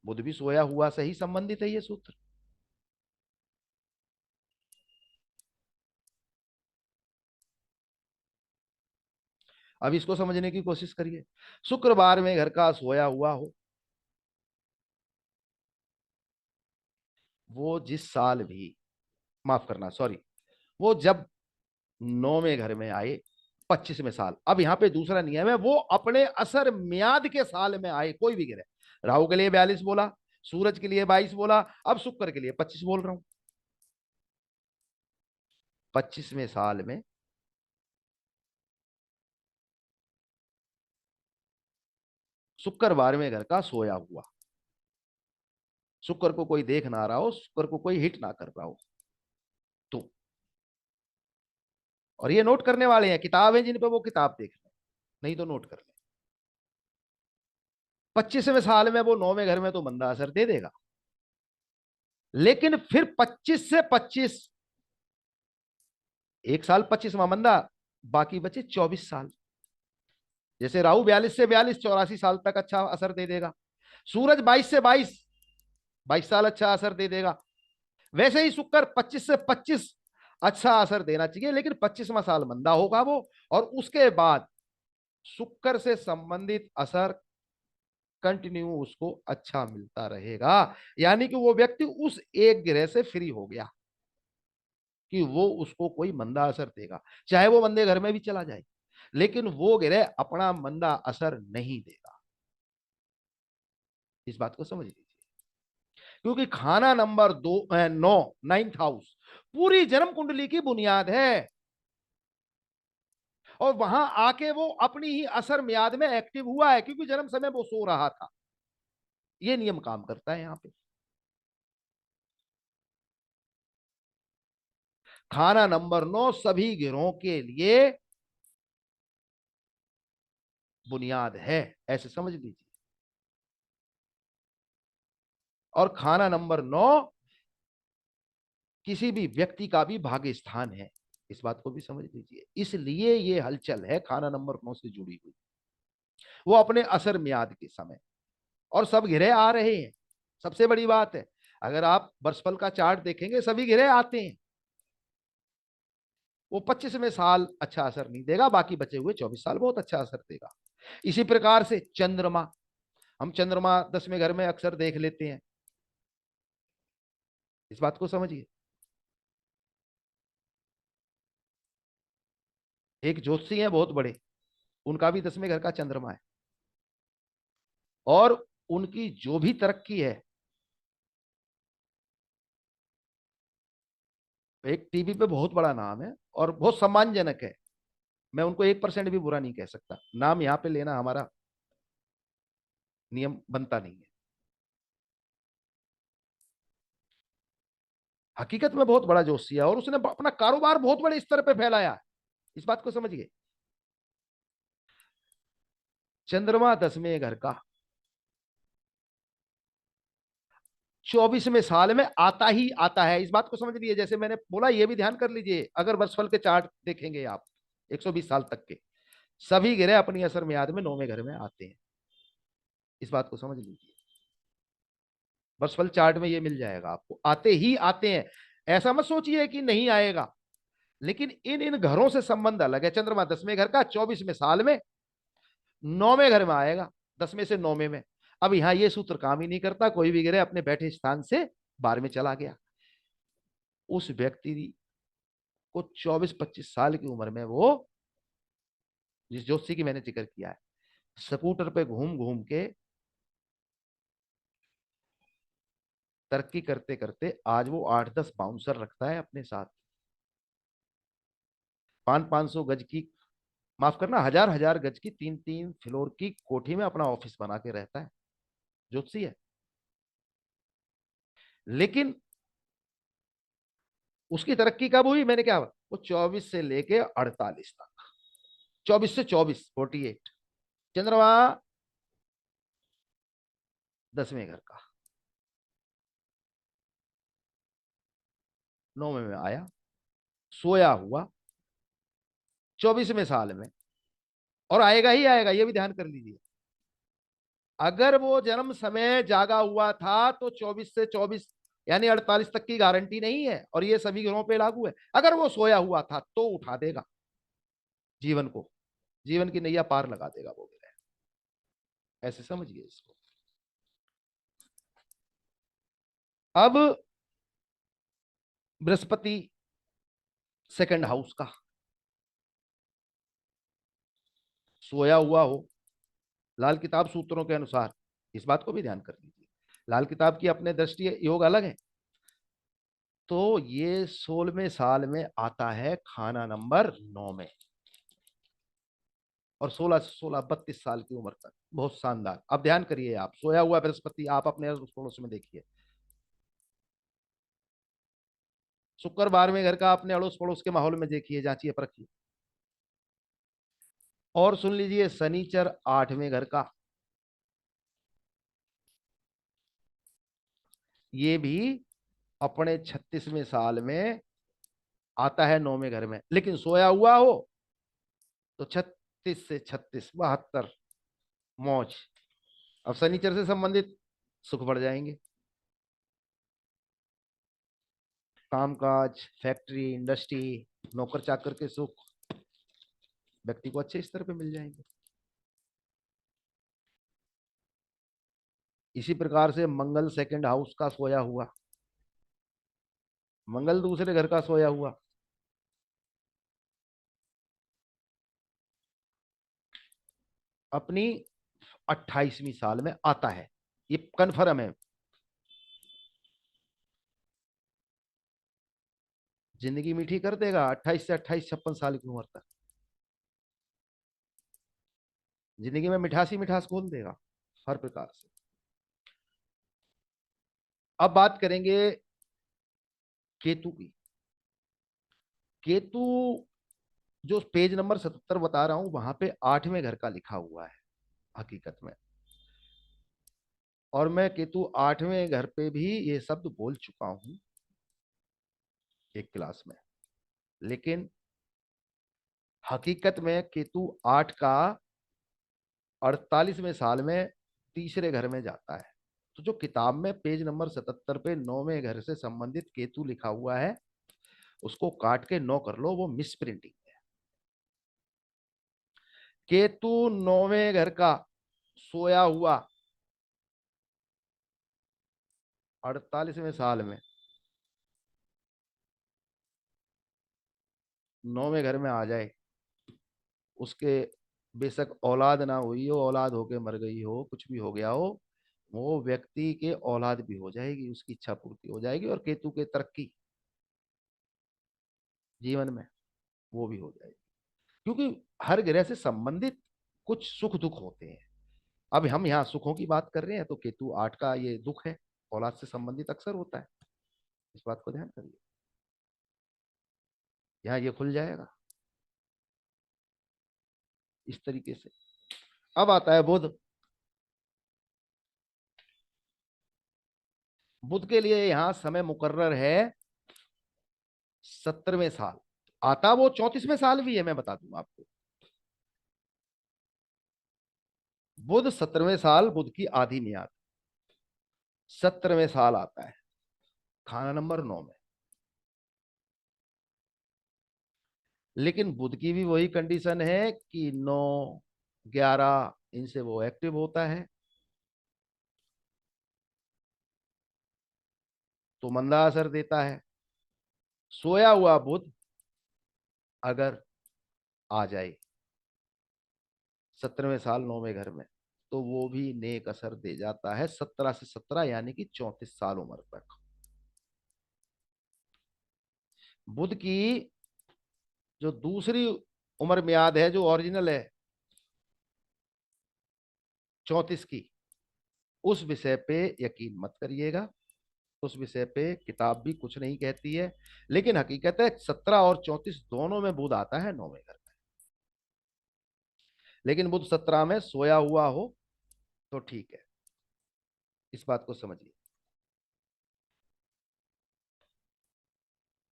बुध भी सोया हुआ से ही संबंधित है ये सूत्र। अब इसको समझने की कोशिश करिए। शुक्रवार में घर का सोया हुआ हो, वो जिस साल भी, माफ करना सॉरी, वो जब 9वें घर में आए 25वें साल, अब यहां पे दूसरा नियम है, वो अपने असर म्याद के साल में आए, कोई भी ग्रह। राहु के लिए 42 बोला, सूरज के लिए 22 बोला, अब शुक्र के लिए 25 बोल रहा हूं। 25वें साल में शुक्र 12वें घर का सोया हुआ, शुक्र को कोई देख ना रहा हो, शुक्र को कोई हिट ना कर रहा हो, तो, और ये नोट करने वाले हैं, किताब है जिन पे वो किताब देख लें, नहीं तो नोट कर लें। 25वें साल में वो 9वें घर में तो मंदा असर दे देगा, लेकिन फिर 25 से 25, एक साल 25वां मंदा, बाकी बचे 24 साल। जैसे राहु 42 से 42 84 साल तक अच्छा असर दे देगा, सूरज 22 से 22 22 साल अच्छा असर दे देगा, वैसे ही शुक्र 25 से 25 अच्छा असर देना चाहिए, लेकिन 25वां साल मंदा होगा वो, और उसके बाद शुक्र से संबंधित असर कंटिन्यू उसको अच्छा मिलता रहेगा, यानी कि वो व्यक्ति उस एक ग्रह से फ्री हो गया कि वो उसको कोई मंदा असर देगा, चाहे वो मंदे घर में भी चला जाए, लेकिन वो ग्रह अपना मंदा असर नहीं देगा, इस बात को समझ लीजिए। क्योंकि खाना नंबर 9, 9th हाउस पूरी जन्म कुंडली की बुनियाद है, और वहां आके वो अपनी ही असर म्याद में एक्टिव हुआ है, क्योंकि जन्म समय वो सो रहा था, ये नियम काम करता है यहां पे। खाना नंबर 9 सभी ग्रहों के लिए बुनियाद है, ऐसे समझ लीजिए। और खाना नंबर 9 किसी भी व्यक्ति का भी भाग्य स्थान है, इस बात को भी समझ लीजिए, इसलिए ये हलचल है खाना नंबर 9 से जुड़ी हुई, वो अपने असर म्याद के समय, और सब ग्रह आ रहे हैं। सबसे बड़ी बात है, अगर आप वर्षफल का चार्ट देखेंगे सभी ग्रह आते हैं, वो 25वें साल अच्छा असर नहीं देगा, बाकी बचे हुए 24 साल बहुत अच्छा असर देगा। इसी प्रकार से चंद्रमा, हम चंद्रमा 10वें घर में अक्सर देख लेते हैं, इस बात को समझिए। एक ज्योतिषी है बहुत बड़े, उनका भी 10वें घर का चंद्रमा है, और उनकी जो भी तरक्की है, एक टीवी पे बहुत बड़ा नाम है और बहुत सम्मानजनक है, मैं उनको 1% भी बुरा नहीं कह सकता, नाम यहां पे लेना हमारा नियम बनता नहीं है, हकीकत में बहुत बड़ा जोशी है, और उसने अपना कारोबार बहुत बड़े स्तर पे फैलाया है, इस बात को समझिए। चंद्रमा 10वें घर का 24वें साल में आता ही आता है। इस बात को समझ लीजिए, जैसे मैंने बोला ये भी ध्यान कर लीजिए, अगर वर्षफल के चार्ट देखेंगे आप 120 साल तक के, सभी ग्रह अपनी असर मियाद में 9वें घर में आते हैं। इस बात को समझ लीजिए, वर्षफल चार्ट में ये मिल जाएगा आपको, आते ही आते हैं। ऐसा मत सोचिए कि नहीं आएगा, लेकिन इन इन घरों से संबंध अलग है। चंद्रमा 10वें घर का 24वें साल में 9वें घर में आएगा, 10वें से 9वें में। अब यहां ये सूत्र काम ही नहीं करता, कोई भी ग्रह अपने बैठे स्थान से 12 में चला गया, उस व्यक्ति को 24-25 साल की उम्र में वो, जिस ज्योतिषी की मैंने जिक्र किया है, स्कूटर पे घूम घूम के तरक्की करते करते आज वो 8-10 बाउंसर रखता है अपने साथ, 500-500 गज की, माफ करना, 1000-1000 गज की 3-3 फ्लोर की कोठी में अपना ऑफिस बना के रहता है, ज्योतिषी है। लेकिन उसकी तरक्की कब हुई, मैंने क्या, वो 24 से लेके 48 तक, 24 से 24, 48, चंद्रमा 10वें घर का 9वें में आया, सोया हुआ 24वें साल में, और आएगा ही आएगा, ये भी ध्यान कर लीजिए। अगर वो जन्म समय जागा हुआ था तो 24 से 24 यानी 48 तक की गारंटी नहीं है, और ये सभी ग्रहों पे लागू है। अगर वो सोया हुआ था तो उठा देगा जीवन को, जीवन की नैया पार लगा देगा वो ग्रह, ऐसे समझिए इसको। अब बृहस्पति सेकंड हाउस का सोया हुआ हो, लाल किताब सूत्रों के अनुसार, इस बात को भी ध्यान कर लीजिए, लाल किताब की अपने दृष्टि योग अलग है, तो ये 16वें साल में आता है खाना नंबर 9 में, और 16 से 16 32 साल की उम्र तक, बहुत शानदार। अब ध्यान करिए, आप सोया हुआ बृहस्पति आप अपने अड़ोस पड़ोस में देखिए, शुक्र 12वें घर का अपने अड़ोस पड़ोस के माहौल में देखिए, जांचिए परखिए। और सुन लीजिए, शनिचर 8वें घर का, ये भी अपने 36वें साल में आता है 9वें घर में, लेकिन सोया हुआ हो तो 36 से 36 72, मौज। अब शनिचर से संबंधित सुख बढ़ जाएंगे, कामकाज, फैक्ट्री, इंडस्ट्री, नौकर चाकर के सुख व्यक्ति को अच्छे स्तर पे मिल जाएंगे। इसी प्रकार से मंगल सेकंड हाउस का सोया हुआ, मंगल दूसरे घर का सोया हुआ, अपनी 28वीं साल में आता है, ये कन्फर्म है। जिंदगी मीठी कर देगा 28 से 28 56 साल की उम्र तक, जिंदगी में मिठास ही मिठास घोल देगा हर प्रकार से। अब बात करेंगे केतु की। केतु जो पेज नंबर 77 बता रहा हूं वहां पे 8वें घर का लिखा हुआ है हकीकत में, और मैं केतु 8वें घर पे भी ये शब्द बोल चुका हूं एक क्लास में, लेकिन हकीकत में केतु 8 का 48वें साल में तीसरे घर में जाता है। तो जो किताब में पेज नंबर 77 पे 9वें घर से संबंधित केतु लिखा हुआ है, उसको काट के 9 कर लो, वो मिस प्रिंटिंग है। केतु 9वें घर का सोया हुआ 48वें साल में 9वें घर में आ जाए, उसके बेशक औलाद ना हुई हो, औलाद होके मर गई हो, कुछ भी हो गया हो, वो व्यक्ति के औलाद भी हो जाएगी, उसकी इच्छा पूर्ति हो जाएगी, और केतु के तरक्की जीवन में वो भी हो जाएगी, क्योंकि हर ग्रह से संबंधित कुछ सुख दुख होते हैं। अब हम यहाँ सुखों की बात कर रहे हैं, तो केतु 8 का ये दुख है, औलाद से संबंधित अक्सर होता है, इस बात को ध्यान करिए, यहाँ ये खुल जाएगा इस तरीके से। अब आता है बुध। बुध के लिए यहां समय मुकर्रर है 17वें साल। आता वो 34वें साल भी है, मैं बता दूं आपको। बुध 17वें साल, बुध की आधी मियाद 17वें साल आता है, खाना नंबर 9 में। लेकिन बुध की भी वही कंडीशन है कि 9, 11 इनसे वो एक्टिव होता है, तो मंदा असर देता है। सोया हुआ बुध अगर आ जाए 17वें साल 9वें घर में, तो वो भी नेक असर दे जाता है 17 से 17 यानी कि 34 साल उम्र तक। बुध की जो दूसरी उम्र मियाद है, जो ओरिजिनल है 34 की, उस विषय पे यकीन मत करिएगा। उस विषय पे किताब भी कुछ नहीं कहती है, लेकिन हकीकत है 17 और 34 दोनों में बुध आता है 9वें घर में। लेकिन बुध 17 में सोया हुआ हो तो ठीक है, इस बात को समझिए,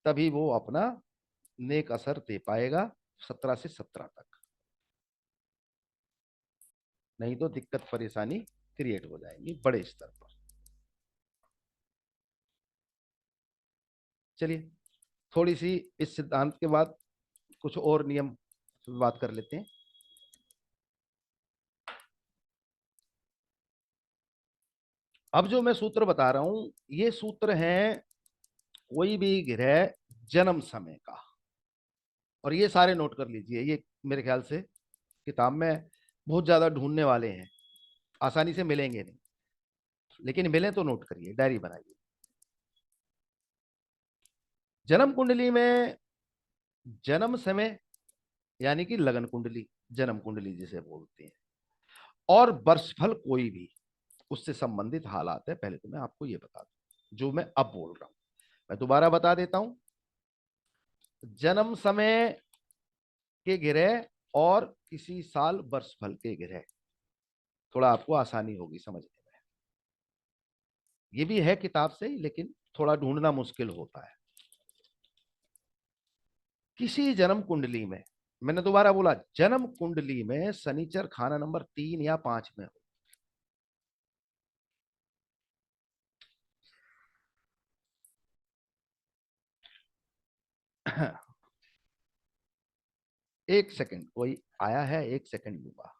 तभी वो अपना नेक असर दे पाएगा 17 से 17 तक। नहीं तो दिक्कत परेशानी क्रिएट हो जाएंगी बड़े स्तर पर। चलिए, थोड़ी सी इस सिद्धांत के बाद कुछ और नियम बात कर लेते हैं। अब जो मैं सूत्र बता रहा हूं, ये सूत्र है कोई भी ग्रह जन्म समय का, और ये सारे नोट कर लीजिए। ये मेरे ख्याल से किताब में बहुत ज्यादा ढूंढने वाले हैं, आसानी से मिलेंगे नहीं, लेकिन मिले तो नोट करिए, डायरी बनाइए। जन्म कुंडली में जन्म समय यानी कि लगन कुंडली, जन्म कुंडली जिसे बोलते हैं, और वर्षफल कोई भी उससे संबंधित हालात है। पहले तो मैं आपको ये बता दूं जो मैं अब बोल रहा हूं, मैं दोबारा बता देता हूं। जन्म समय के ग्रह और किसी साल वर्षफल के ग्रह, थोड़ा आपको आसानी होगी समझने में। ये भी है किताब से, लेकिन थोड़ा ढूंढना मुश्किल होता है। किसी जन्म कुंडली में, मैंने दोबारा बोला, जन्म कुंडली में शनिचर खाना नंबर 3 या 5 में हो, एक सेकंड, कोई आया है, एक सेकंड लूंगा।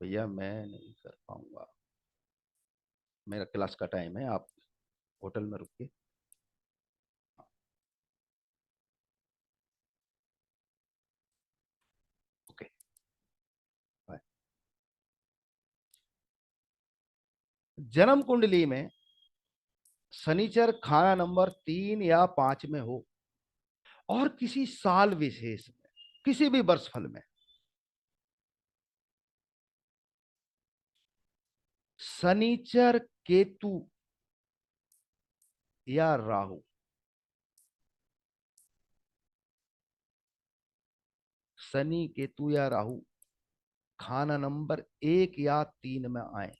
भैया मैं नहीं कर पाऊंगा, मेरा क्लास का टाइम है, आप होटल में रुकिए। Okay, bye. जन्म कुंडली में शनिचर खाना नंबर 3 या 5 में हो, और किसी साल विशेष में, किसी भी वर्षफल में शनिचर केतु या राहु, शनि केतु या राहु खाना नंबर 1 या 3 में आए।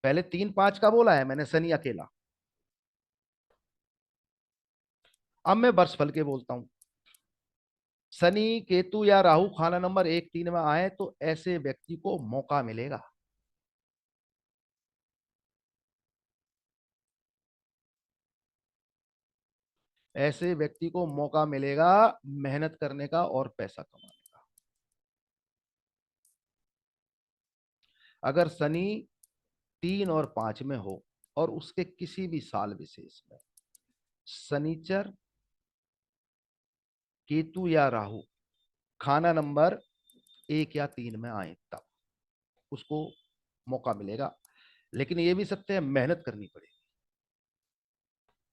पहले 3 5 का बोला है मैंने, शनि अकेला। अब मैं वर्षफल के बोलता हूं। शनि केतु या राहु खाना नंबर 1 3 में आए तो ऐसे व्यक्ति को मौका मिलेगा। ऐसे व्यक्ति को मौका मिलेगा मेहनत करने का और पैसा कमाने का। अगर शनि 3 और 5 में हो और उसके किसी भी साल विशेष में शनिचर केतु या राहु खाना नंबर 1 या 3 में आए, तब उसको मौका मिलेगा। लेकिन ये भी सत्य है, मेहनत करनी पड़ेगी।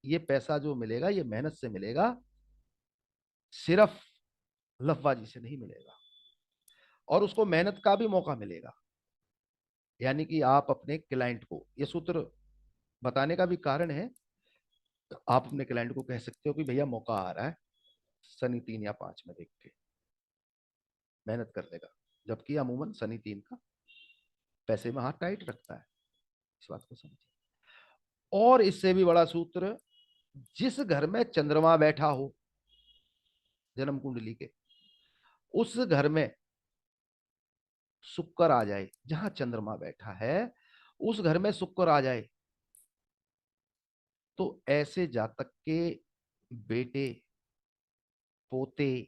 ये पैसा जो मिलेगा ये मेहनत से मिलेगा, सिर्फ लफबाजी से नहीं मिलेगा। और उसको मेहनत का भी मौका मिलेगा। यानी कि आप अपने क्लाइंट को, ये सूत्र बताने का भी कारण है, आप अपने क्लाइंट को कह सकते हो कि भैया मौका आ रहा है, शनि 3 या 5 में देख के मेहनत कर देगा। जबकि अमूमन शनि 3 का पैसे में हाथ टाइट रखता है। इस बात को समझिए। और इससे भी बड़ा सूत्र, जिस घर में चंद्रमा बैठा हो जन्म कुंडली के, उस घर में शुक्र आ जाए। जहां चंद्रमा बैठा है उस घर में शुक्र आ जाए, तो ऐसे जातक के बेटे पोते,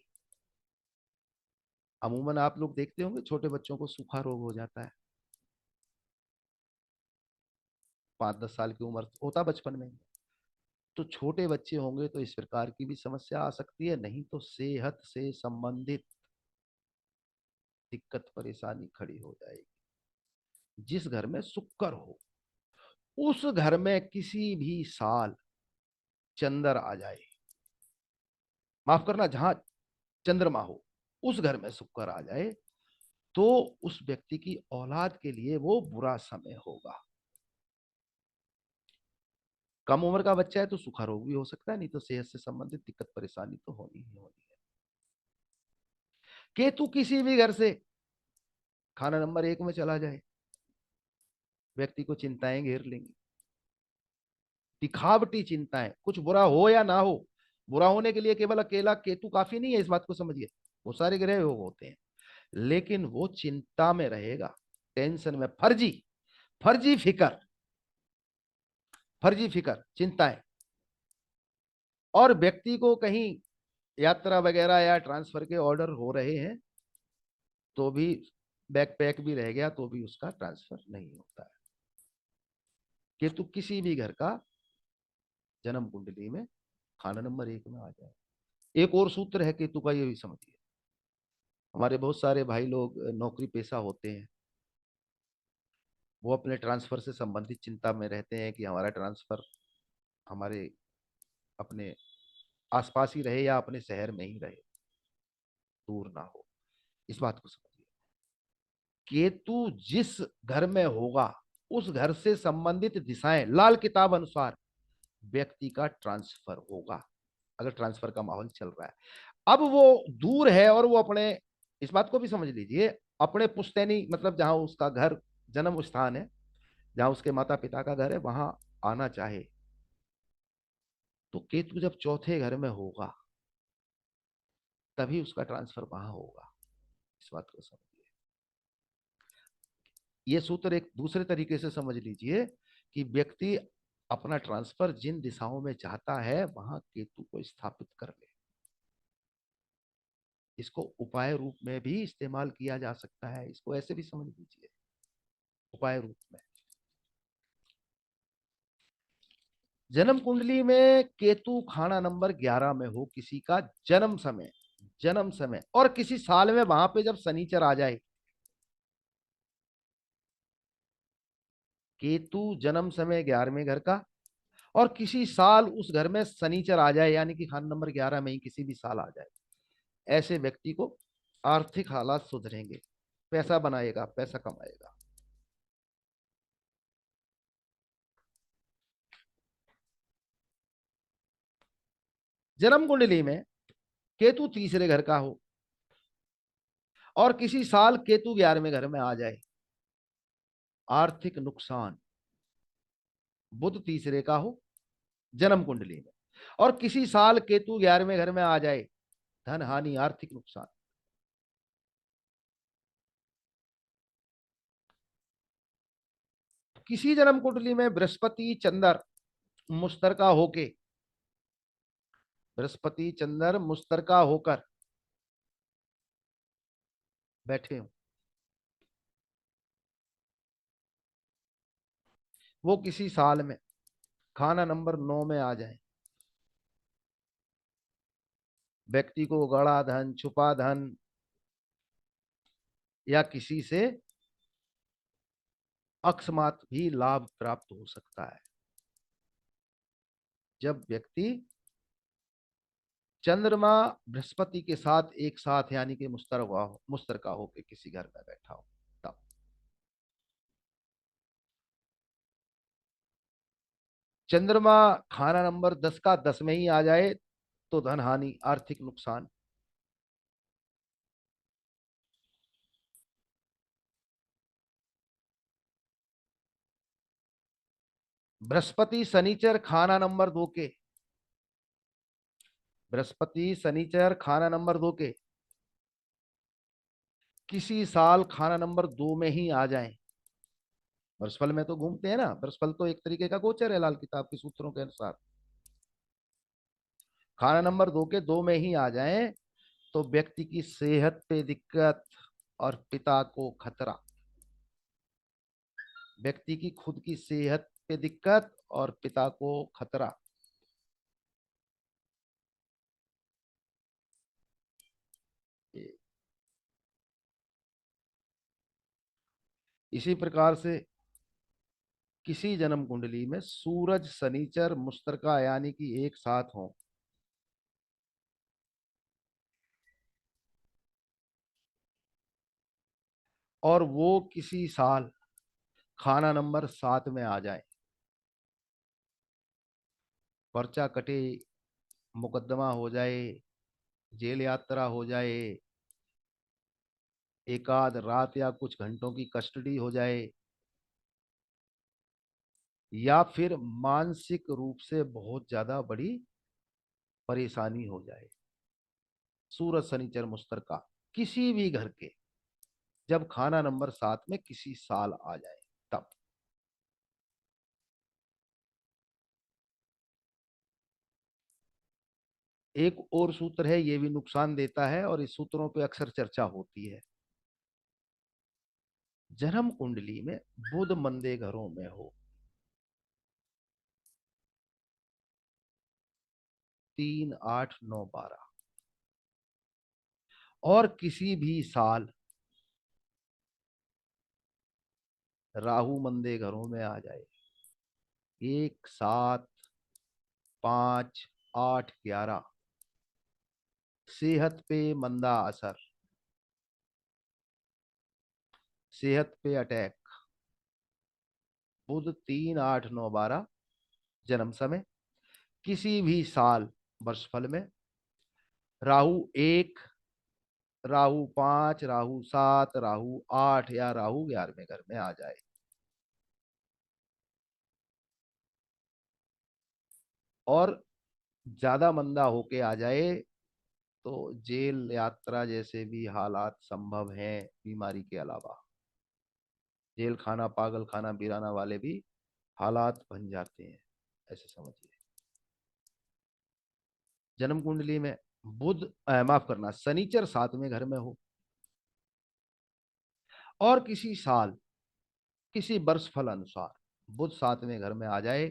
अमूमन आप लोग देखते होंगे छोटे बच्चों को सूखा रोग हो जाता है, 5-10 साल की उम्र होता बचपन में। तो छोटे बच्चे होंगे तो इस प्रकार की भी समस्या आ सकती है, नहीं तो सेहत से संबंधित दिक्कत परेशानी खड़ी हो जाएगी। जिस घर में शुक्र हो उस घर में किसी भी साल चंद्र आ जाए, माफ करना, जहां चंद्रमा हो उस घर में शुक्र आ जाए, तो उस व्यक्ति की औलाद के लिए वो बुरा समय होगा। कम उम्र का बच्चा है तो सूखा रोग भी हो सकता है, नहीं तो सेहत से संबंधित दिक्कत परेशानी तो होनी ही होनी है। केतु किसी भी घर से खाना नंबर 1 में चला जाए, व्यक्ति को चिंताएं घेर लेंगी, दिखावटी चिंताएं, कुछ बुरा हो या ना हो। बुरा होने के लिए केवल अकेला केतु काफी नहीं है, इस बात को समझिए। वो सारे ग्रह योग होते हैं, लेकिन वो चिंता में रहेगा, टेंशन में, फर्जी फर्जी फिक्र, फर्जी फिक्र, चिंताएं। और व्यक्ति को कहीं यात्रा वगैरह या ट्रांसफर के ऑर्डर हो रहे हैं तो भी, बैकपैक भी रह गया तो भी उसका ट्रांसफर नहीं होता है। केतु किसी भी घर का जन्म कुंडली में खाना नंबर 1 में आ जाए। एक और सूत्र है केतु का, ये भी समझिए। हमारे बहुत सारे भाई लोग नौकरी पेशा होते हैं, वो अपने ट्रांसफर से संबंधित चिंता में रहते हैं कि हमारा ट्रांसफर हमारे अपने आसपास ही रहे या अपने शहर में ही रहे, दूर ना हो। इस बात को समझिए। केतु जिस घर में होगा उस घर से संबंधित दिशाएं, लाल किताब अनुसार व्यक्ति का ट्रांसफर होगा, अगर ट्रांसफर का माहौल चल रहा है। अब वो दूर है और वो अपने, इस बात को भी समझ लीजिए, अपने पुश्तैनी मतलब जहां उसका घर जन्म स्थान है, जहां उसके माता पिता का घर है, वहां आना चाहे, तो केतु जब चौथे घर में होगा तभी उसका ट्रांसफर वहां होगा। इस बात को समझिए। ये सूत्र एक दूसरे तरीके से समझ लीजिए कि व्यक्ति अपना ट्रांसफर जिन दिशाओं में चाहता है वहां केतु को स्थापित कर ले। इसको उपाय रूप में भी इस्तेमाल किया जा सकता है, इसको ऐसे भी समझ लीजिए, उपाय रूप में। जन्म कुंडली में केतु खाना नंबर 11 में हो किसी का जन्म समय, जन्म समय और किसी साल में वहां पे जब शनिचर आ जाए, केतु जन्म समय 11वें घर का और किसी साल उस घर में शनिचर आ जाए, यानी कि खाना नंबर 11 में ही किसी भी साल आ जाए, ऐसे व्यक्ति को आर्थिक हालात सुधरेंगे, पैसा बनाएगा, पैसा कमाएगा। जन्म कुंडली में केतु तीसरे घर का हो और किसी साल केतु 11वें घर में आ जाए, आर्थिक नुकसान। बुध तीसरे का हो जन्म कुंडली में और किसी साल केतु 11वें घर में आ जाए, धन हानि, आर्थिक नुकसान। किसी जन्म कुंडली में बृहस्पति चंद्र मुश्तरका होके, बृहस्पति चंद्र मुश्तरका होकर बैठे हो, वो किसी साल में खाना नंबर 9 में आ जाए, व्यक्ति को गड़ा धन, छुपा धन या किसी से अकस्मात भी लाभ प्राप्त हो सकता है। जब व्यक्ति चंद्रमा बृहस्पति के साथ एक साथ यानी कि मुस्तरका होकर किसी घर में बैठा हो, तब चंद्रमा खाना नंबर 10 का 10 में ही आ जाए तो धन हानि, आर्थिक नुकसान। बृहस्पति शनिचर खाना नंबर 2 के, बृहस्पति शनिचर खाना नंबर 2 के किसी साल खाना नंबर 2 में ही आ जाए। बृहस्पति में तो घूमते हैं ना, बृहस्पति तो एक तरीके का गोचर है लाल किताब के सूत्रों के अनुसार। खाना नंबर 2 के 2 में ही आ जाए तो व्यक्ति की सेहत पे दिक्कत और पिता को खतरा। व्यक्ति की खुद की सेहत पे दिक्कत और पिता को खतरा। इसी प्रकार से किसी जन्म कुंडली में सूरज शनिचर मुस्तरका यानी कि एक साथ हो, और वो किसी साल खाना नंबर 7 में आ जाए, पर्चा कटे, मुकदमा हो जाए, जेल यात्रा हो जाए, एकाध रात या कुछ घंटों की कस्टडी हो जाए, या फिर मानसिक रूप से बहुत ज्यादा बड़ी परेशानी हो जाए। सूरज शनिचर मुस्तरका किसी भी घर के जब खाना नंबर 7 में किसी साल आ जाए तब। एक और सूत्र है, ये भी नुकसान देता है और इस सूत्रों पे अक्सर चर्चा होती है। जन्म कुंडली में बुध मंदे घरों में हो, 3, 8, 9, 12, और किसी भी साल राहु मंदे घरों में आ जाए, 1, 7, 5, 8, 11, सेहत पे मंदा असर, सेहत पे अटैक। बुध 3, 8, 9, 12 जन्म समय, किसी भी साल वर्षफल में राहु 1, राहु 5, राहु 7, राहु 8 या राहु 11वें घर में आ जाए, और ज्यादा मंदा होके आ जाए तो जेल यात्रा जैसे भी हालात संभव हैं बीमारी के अलावा। जेल खाना, पागल खाना, बिराना वाले भी हालात बन जाते हैं, ऐसे समझिए। जन्म कुंडली में बुध माफ करना शनिचर 7वें घर में हो और किसी साल किसी वर्ष फल अनुसार बुध 7वें घर में आ जाए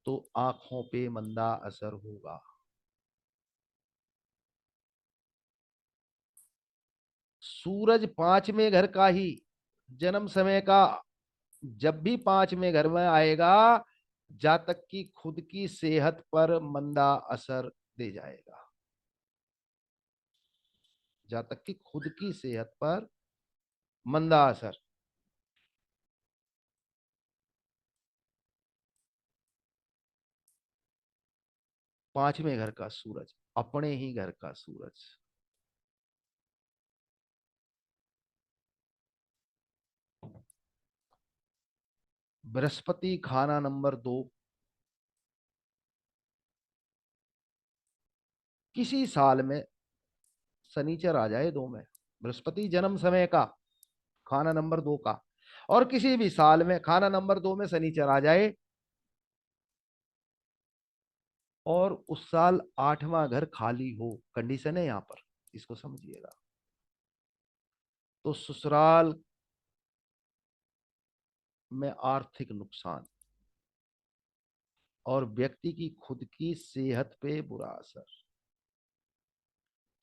तो आंखों पे मंदा असर होगा। सूरज 5वें घर का ही जन्म समय का जब भी 5वें घर में आएगा, जातक की खुद की सेहत पर मंदा असर दे जाएगा। जातक की खुद की सेहत पर मंदा असर। 5वें घर का सूरज, अपने ही घर का सूरज। बृहस्पति खाना नंबर 2 किसी साल में शनिचर आ जाए 2 में, बृहस्पति जन्म समय का खाना नंबर 2 का, और किसी भी साल में खाना नंबर 2 में शनिचर आ जाए और उस साल 8वां घर खाली हो, कंडीशन है यहां पर, इसको समझिएगा। तो ससुराल में आर्थिक नुकसान और व्यक्ति की खुद की सेहत पे बुरा असर।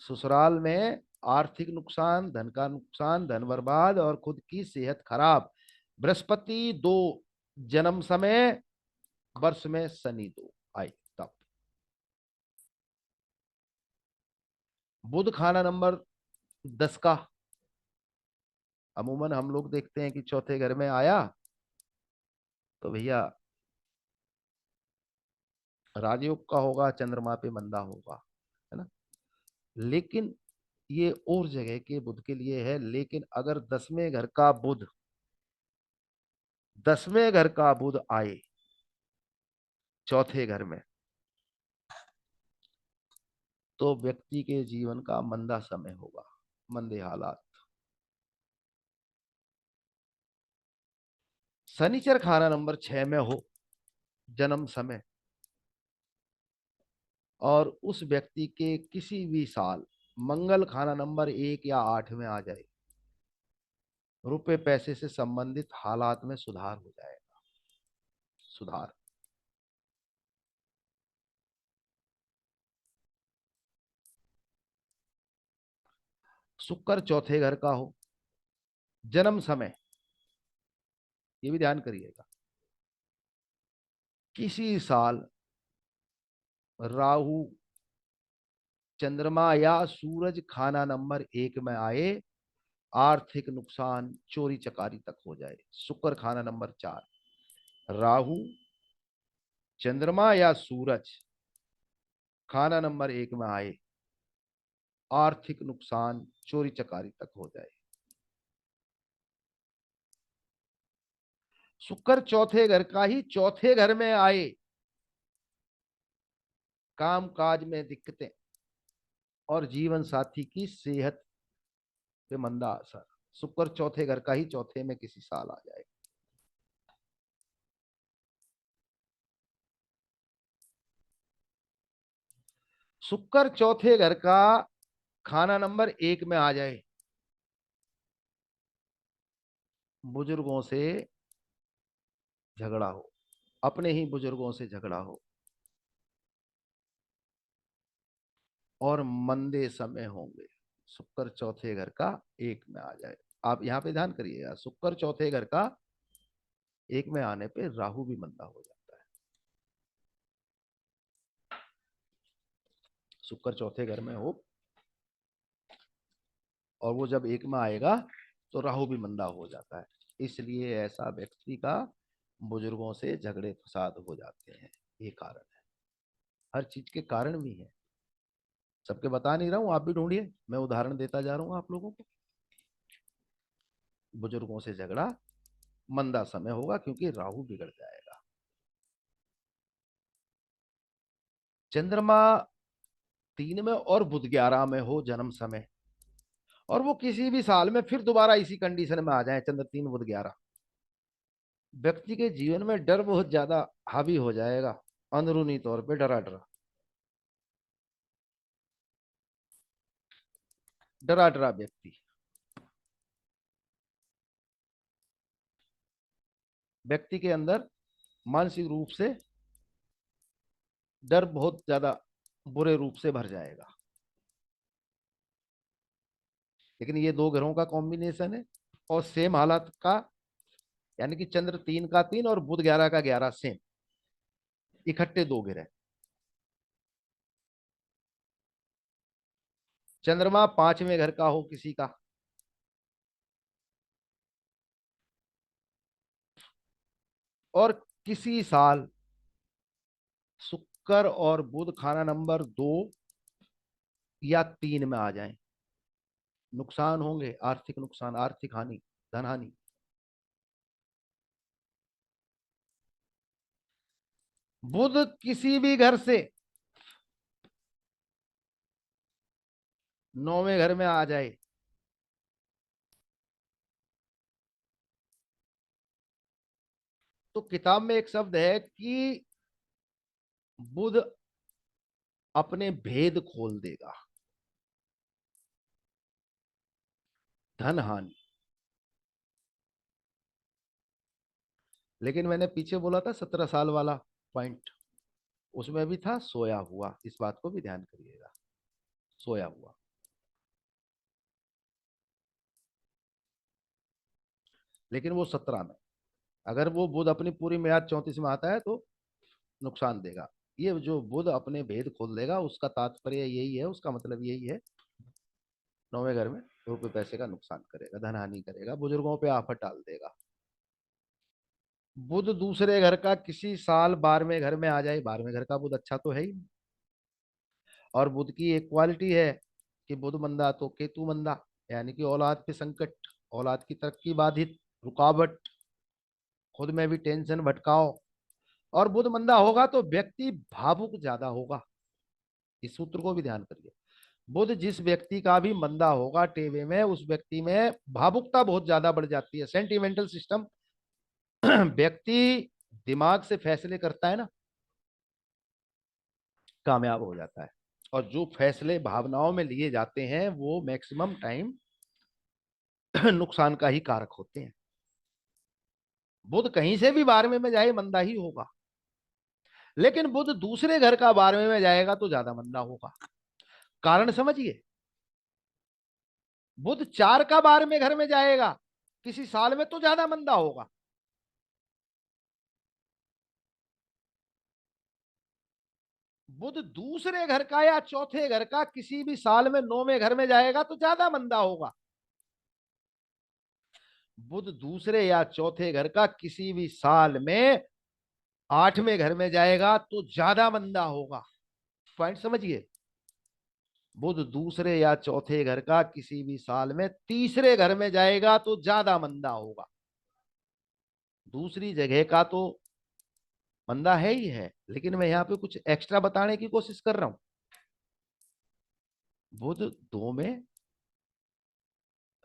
ससुराल में आर्थिक नुकसान, धन का नुकसान, धन बर्बाद और खुद की सेहत खराब, बृहस्पति 2 जन्म समय, वर्ष में शनि 2 आई तब। बुध खाना नंबर 10 का, अमूमन हम लोग देखते हैं कि चौथे घर में आया तो भैया राजयोग का होगा, चंद्रमा पे मंदा होगा, है ना। लेकिन ये और जगह के बुध के लिए है। लेकिन अगर 10वें घर का बुध आए चौथे घर में, तो व्यक्ति के जीवन का मंदा समय होगा, मंदे हालात। शनिचर खाना नंबर 6 में हो जन्म समय, और उस व्यक्ति के किसी भी साल मंगल खाना नंबर 1 या 8 में आ जाए, रुपए पैसे से संबंधित हालात में सुधार हो जाएगा, सुधार। शुक्र चौथे घर का हो जन्म समय, ये भी ध्यान करिएगा, किसी साल राहु चंद्रमा या सूरज खाना नंबर 1 में आए, आर्थिक नुकसान चोरी चकारी तक हो जाए। शुक्र खाना नंबर 4, राहु चंद्रमा या सूरज खाना नंबर 1 में आए, आर्थिक नुकसान चोरी चकारी तक हो जाए। शुक्र चौथे घर का ही चौथे घर में आए, काम काज में दिक्कतें और जीवन साथी की सेहत पे मंदा असर। शुक्र चौथे घर का ही चौथे में किसी साल आ जाए। शुक्र चौथे घर का खाना नंबर 1 में आ जाए, बुजुर्गों से झगड़ा हो, अपने ही बुजुर्गों से झगड़ा हो, और मंदे समय होंगे। शुक्र चौथे घर का 1 में आ जाए। आप यहां पे ध्यान करिएगा, शुक्र चौथे घर का 1 में आने पे राहु भी मंदा हो जाता है। शुक्र चौथे घर में हो और वो जब 1 में आएगा तो राहु भी मंदा हो जाता है। इसलिए ऐसा व्यक्ति का बुजुर्गों से झगड़े फसाद हो जाते हैं, ये कारण है। हर चीज के कारण भी है, सबके बता नहीं रहा हूं, आप भी ढूंढिए, मैं उदाहरण देता जा रहा हूं आप लोगों को। बुजुर्गों से झगड़ा, मंदा समय होगा क्योंकि राहु बिगड़ जाएगा। चंद्रमा 3 में और बुध 11 में हो जन्म समय, और वो किसी भी साल में फिर दोबारा इसी कंडीशन में आ जाए, चंद्र 3 बुध 11, व्यक्ति के जीवन में डर बहुत ज्यादा हावी हो जाएगा, अंदरूनी तौर पे डरा डरा डरा डरा व्यक्ति। व्यक्ति के अंदर मानसिक रूप से डर बहुत ज्यादा बुरे रूप से भर जाएगा। लेकिन ये दो ग्रहों का कॉम्बिनेशन है और सेम हालत का, यानी कि चंद्र 3 का 3 और बुध 11 का 11 सेम, इकट्ठे दो ग्रह। चंद्रमा 5वें घर का हो किसी का, और किसी साल शुक्र और बुध खाना नंबर 2 या 3 में आ जाए, नुकसान होंगे, आर्थिक नुकसान, आर्थिक हानि, धन हानि। बुध किसी भी घर से 9वें घर में आ जाए, तो किताब में एक शब्द है कि बुध अपने भेद खोल देगा, धन हानि। लेकिन मैंने पीछे बोला था 17 साल वाला पॉइंट, उसमें भी था सोया हुआ, इस बात को भी ध्यान करिएगा, सोया हुआ। लेकिन वो 17 में, अगर वो बुध अपनी पूरी मियाद 34 में आता है तो नुकसान देगा। ये जो बुध अपने भेद खोल देगा उसका तात्पर्य यही है, उसका मतलब यही है, 9वें घर में रुपए पैसे का नुकसान करेगा, धन हानि करेगा, बुजुर्गों पे आफत डाल देगा। बुध दूसरे घर का किसी साल 12वें घर में आ जाए, 12वें घर का बुध अच्छा तो है ही। और बुध की एक क्वालिटी है कि बुध मंदा तो केतु मंदा, यानी कि औलाद पे संकट, औलाद की तरक्की बाधित, रुकावट, खुद में भी टेंशन भटकाओ। और बुध मंदा होगा तो व्यक्ति भावुक ज्यादा होगा। इस सूत्र को भी ध्यान करिए। बुध जिस व्यक्ति का भी मंदा होगा टेवे में, उस व्यक्ति में भावुकता बहुत ज्यादा बढ़ जाती है, सेंटिमेंटल सिस्टम। व्यक्ति दिमाग से फैसले करता है ना, कामयाब हो जाता है। और जो फैसले भावनाओं में लिए जाते हैं वो मैक्सिमम टाइम नुकसान का ही कारक होते हैं। बुध कहीं से भी 12वें में जाए मंदा ही होगा, लेकिन बुध दूसरे घर का 12वें में जाएगा तो ज्यादा मंदा होगा। कारण समझिए, बुध 4 का 12वें घर में जाएगा किसी साल में तो ज्यादा मंदा होगा। बुध दूसरे घर का या चौथे घर का किसी भी साल में 9वें घर में जाएगा तो ज्यादा मंदा होगा। बुध दूसरे या चौथे घर का किसी भी साल में 8वें घर में जाएगा तो ज्यादा मंदा होगा। पॉइंट समझिए। बुध दूसरे या चौथे घर का किसी भी साल में तीसरे घर में जाएगा तो ज्यादा मंदा होगा। दूसरी जगह का तो मंदा है ही है, लेकिन मैं यहां पे कुछ एक्स्ट्रा बताने की कोशिश कर रहा हूं। बुध 2 में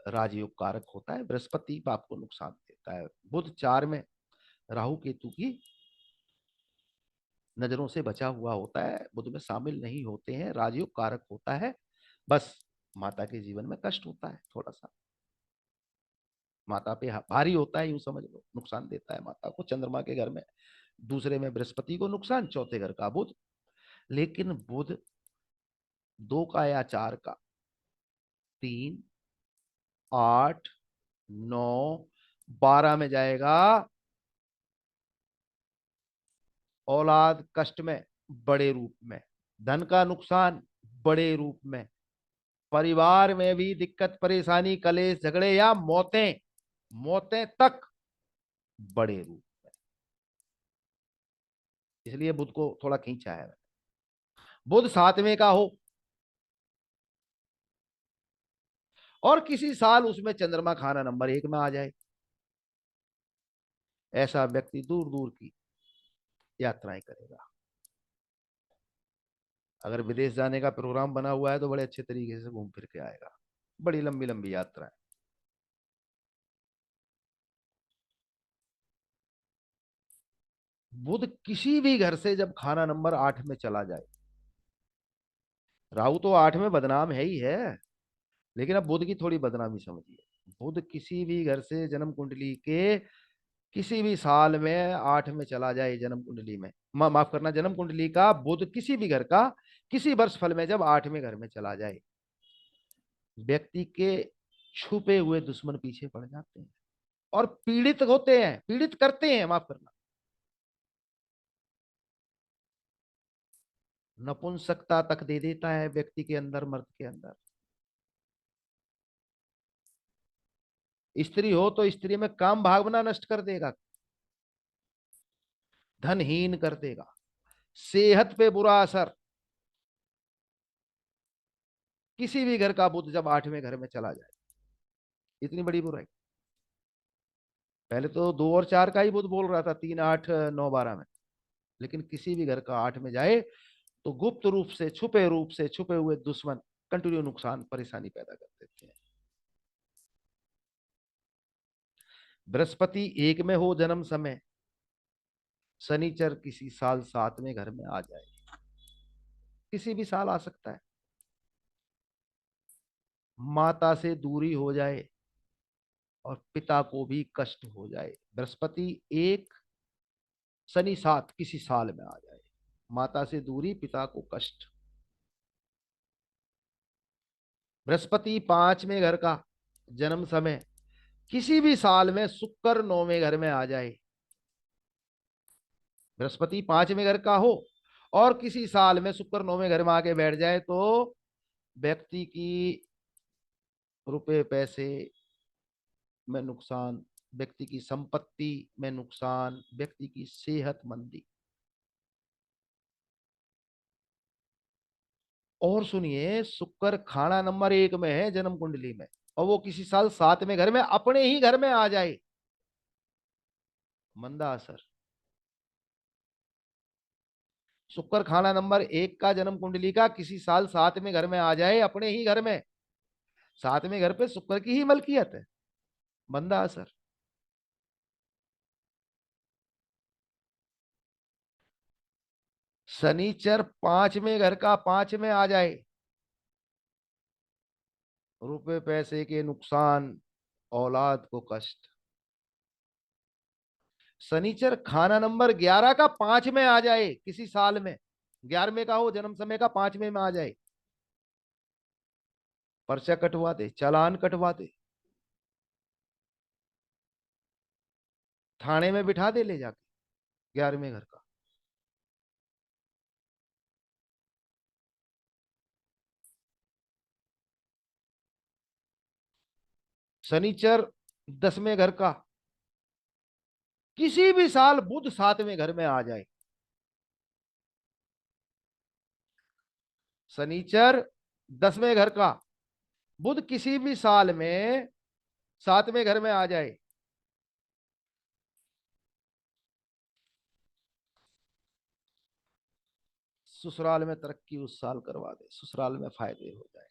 राजयोग कारक होता है, बृहस्पति आपको नुकसान देता है। बुध 4 में राहु केतु की नजरों से बचा हुआ होता है, बुध में शामिल नहीं होते हैं, राजयोग कारक होता है। बस माता के जीवन में कष्ट होता है, थोड़ा सा माता पे भारी होता है, यूं समझ लो, नुकसान देता है माता को। चंद्रमा के घर में दूसरे में बृहस्पति को नुकसान, चौथे घर का बुध। लेकिन बुध 2 का या 4 का 3, 8, 9, 12 में जाएगा, औलाद कष्ट में बड़े रूप में, धन का नुकसान बड़े रूप में, परिवार में भी दिक्कत परेशानी कलेश झगड़े या मौतें, मौतें तक बड़े रूप में। इसलिए बुध को थोड़ा खींचा है। बुध 7वें का हो और किसी साल उसमें चंद्रमा खाना नंबर 1 में आ जाए, ऐसा व्यक्ति दूर दूर की यात्राएं करेगा। अगर विदेश जाने का प्रोग्राम बना हुआ है तो बड़े अच्छे तरीके से घूम फिर के आएगा, बड़ी लंबी लंबी यात्राएं। बुध किसी भी घर से जब खाना नंबर 8 में चला जाए, राहु तो 8 में बदनाम है ही है, लेकिन अब बुध की थोड़ी बदनामी समझिए। बुध किसी भी घर से जन्म कुंडली के किसी भी साल में 8 में चला जाए, जन्म कुंडली में, माफ करना, जन्म कुंडली का बुध किसी भी घर का किसी वर्ष फल में जब 8वें घर में चला जाए, व्यक्ति के छुपे हुए दुश्मन पीछे पड़ जाते हैं और पीड़ित होते हैं, पीड़ित करते हैं, माफ करना। नपुंसकता तक दे देता है व्यक्ति के अंदर, मर्द के अंदर। स्त्री हो तो स्त्री में काम भावना नष्ट कर देगा, धनहीन कर देगा, सेहत पे बुरा असर। किसी भी घर का बुध जब 8वें घर में चला जाए, इतनी बड़ी बुराई। पहले तो 2 और 4 का ही बुध बोल रहा था, 3, 8, 9, 12 में, लेकिन किसी भी घर का 8 में जाए तो गुप्त रूप से छुपे हुए दुश्मन कंटिन्यू नुकसान परेशानी पैदा कर देते हैं। बृहस्पति 1 में हो जन्म समय, शनिचर किसी साल 7वें घर में आ जाए, किसी भी साल आ सकता है, माता से दूरी हो जाए और पिता को भी कष्ट हो जाए। बृहस्पति 1, शनि 7 किसी साल में आ जाए, माता से दूरी, पिता को कष्ट। बृहस्पति 5वें घर का जन्म समय किसी भी साल में शुक्र 9वें घर में आ जाए, बृहस्पति 5वें घर का हो और किसी साल में शुक्र 9वें घर में आके बैठ जाए तो व्यक्ति की रुपए पैसे में नुकसान, व्यक्ति की संपत्ति में नुकसान, व्यक्ति की सेहतमंदी। और सुनिए, शुक्र खाना नंबर 1 में है जन्म कुंडली में, और वो किसी साल 7वें घर में अपने ही घर में आ जाए, मंदा असर। शुक्र खाना नंबर 1 का जन्म कुंडली का किसी साल 7वें घर में आ जाए, अपने ही घर में, 7वें घर पे शुक्र की ही मलकियत है, मंदा असर। शनिचर 5वें घर का 5 में आ जाए, रुपए पैसे के नुकसान, औलाद को कष्ट। शनिचर खाना नंबर 11 का 5 में आ जाए किसी साल में, 11वें का हो जन्म समय का, 5वें में आ जाए, पर्चा कटवा दे, चालान कटवा दे, थाने में बिठा दे ले जाके, 11वें घर का। शनिचर 10वें घर का किसी भी साल बुध 7वें घर में आ जाए, शनिचर 10वें घर का बुध किसी भी साल में 7वें घर में आ जाए, ससुराल में तरक्की उस साल करवा दे, ससुराल में फायदे हो जाए,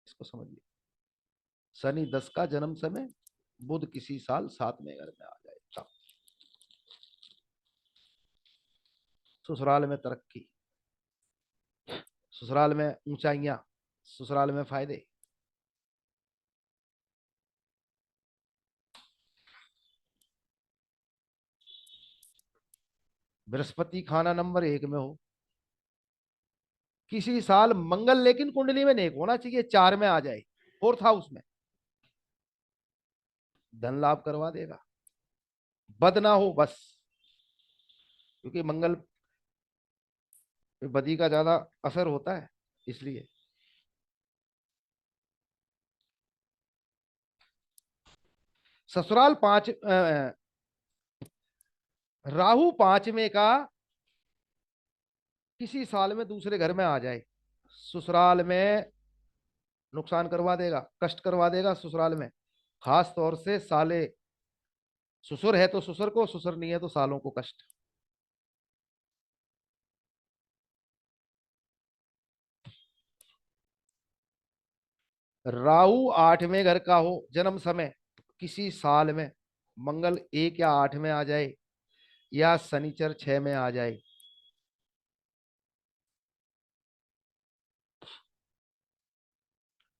इसको समझिए। शनि 10 का जन्म समय, बुध किसी साल 7वें घर में आ जाए, ससुराल में तरक्की, ससुराल में ऊंचाइयां, ससुराल में फायदे। बृहस्पति खाना नंबर 1 में हो किसी साल, मंगल लेकिन कुंडली में नहीं होना चाहिए, 4 में आ जाए, 4th हाउस में, धन लाभ करवा देगा, बद ना हो बस, क्योंकि मंगल पे बदी का ज्यादा असर होता है, इसलिए। ससुराल 5, राहु 5वें का किसी साल में दूसरे घर में आ जाए, ससुराल में नुकसान करवा देगा, कष्ट करवा देगा ससुराल में, खास तौर से साले, ससुर है तो ससुर को, ससुर नहीं है तो सालों को कष्ट। राहु 8वें घर का हो जन्म समय किसी साल में, मंगल 1 या 8 में आ जाए, या शनिचर 6 में आ जाए,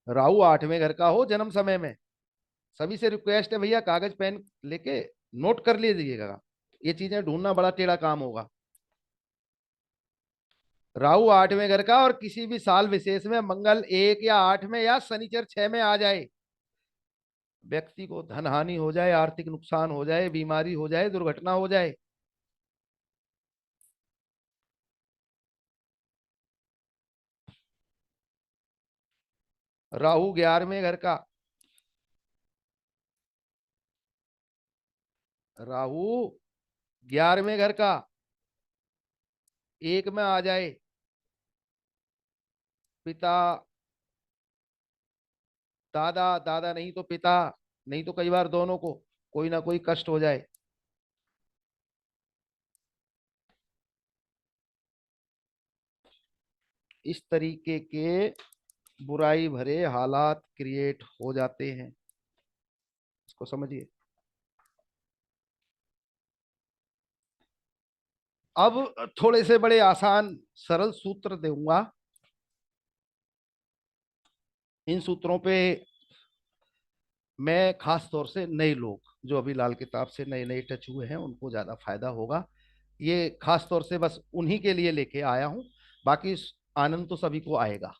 राहु 8वें घर का हो जन्म समय में, सभी से रिक्वेस्ट है भैया, कागज पेन लेके नोट कर लीजिएगा, ये चीजें ढूंढना बड़ा टेढ़ा काम होगा। राहु 8वें घर का और किसी भी साल विशेष में मंगल 1 या 8 में या शनिचर 6 में आ जाए, व्यक्ति को धन हानि हो जाए, आर्थिक नुकसान हो जाए, बीमारी हो जाए, दुर्घटना हो जाए। राहु 11वें घर का, राहु 11वें घर का 1 में आ जाए, पिता, दादा, दादा नहीं तो पिता, नहीं तो कई बार दोनों को कोई ना कोई कष्ट हो जाए। इस तरीके के बुराई भरे हालात क्रिएट हो जाते हैं, इसको समझिए। अब थोड़े से बड़े आसान सरल सूत्र दूंगा, इन सूत्रों पे मैं खास तौर से नए लोग जो अभी लाल किताब से नए नए टच हुए हैं उनको ज्यादा फायदा होगा, ये खास तौर से बस उन्हीं के लिए लेके आया हूं, बाकी आनंद तो सभी को आएगा।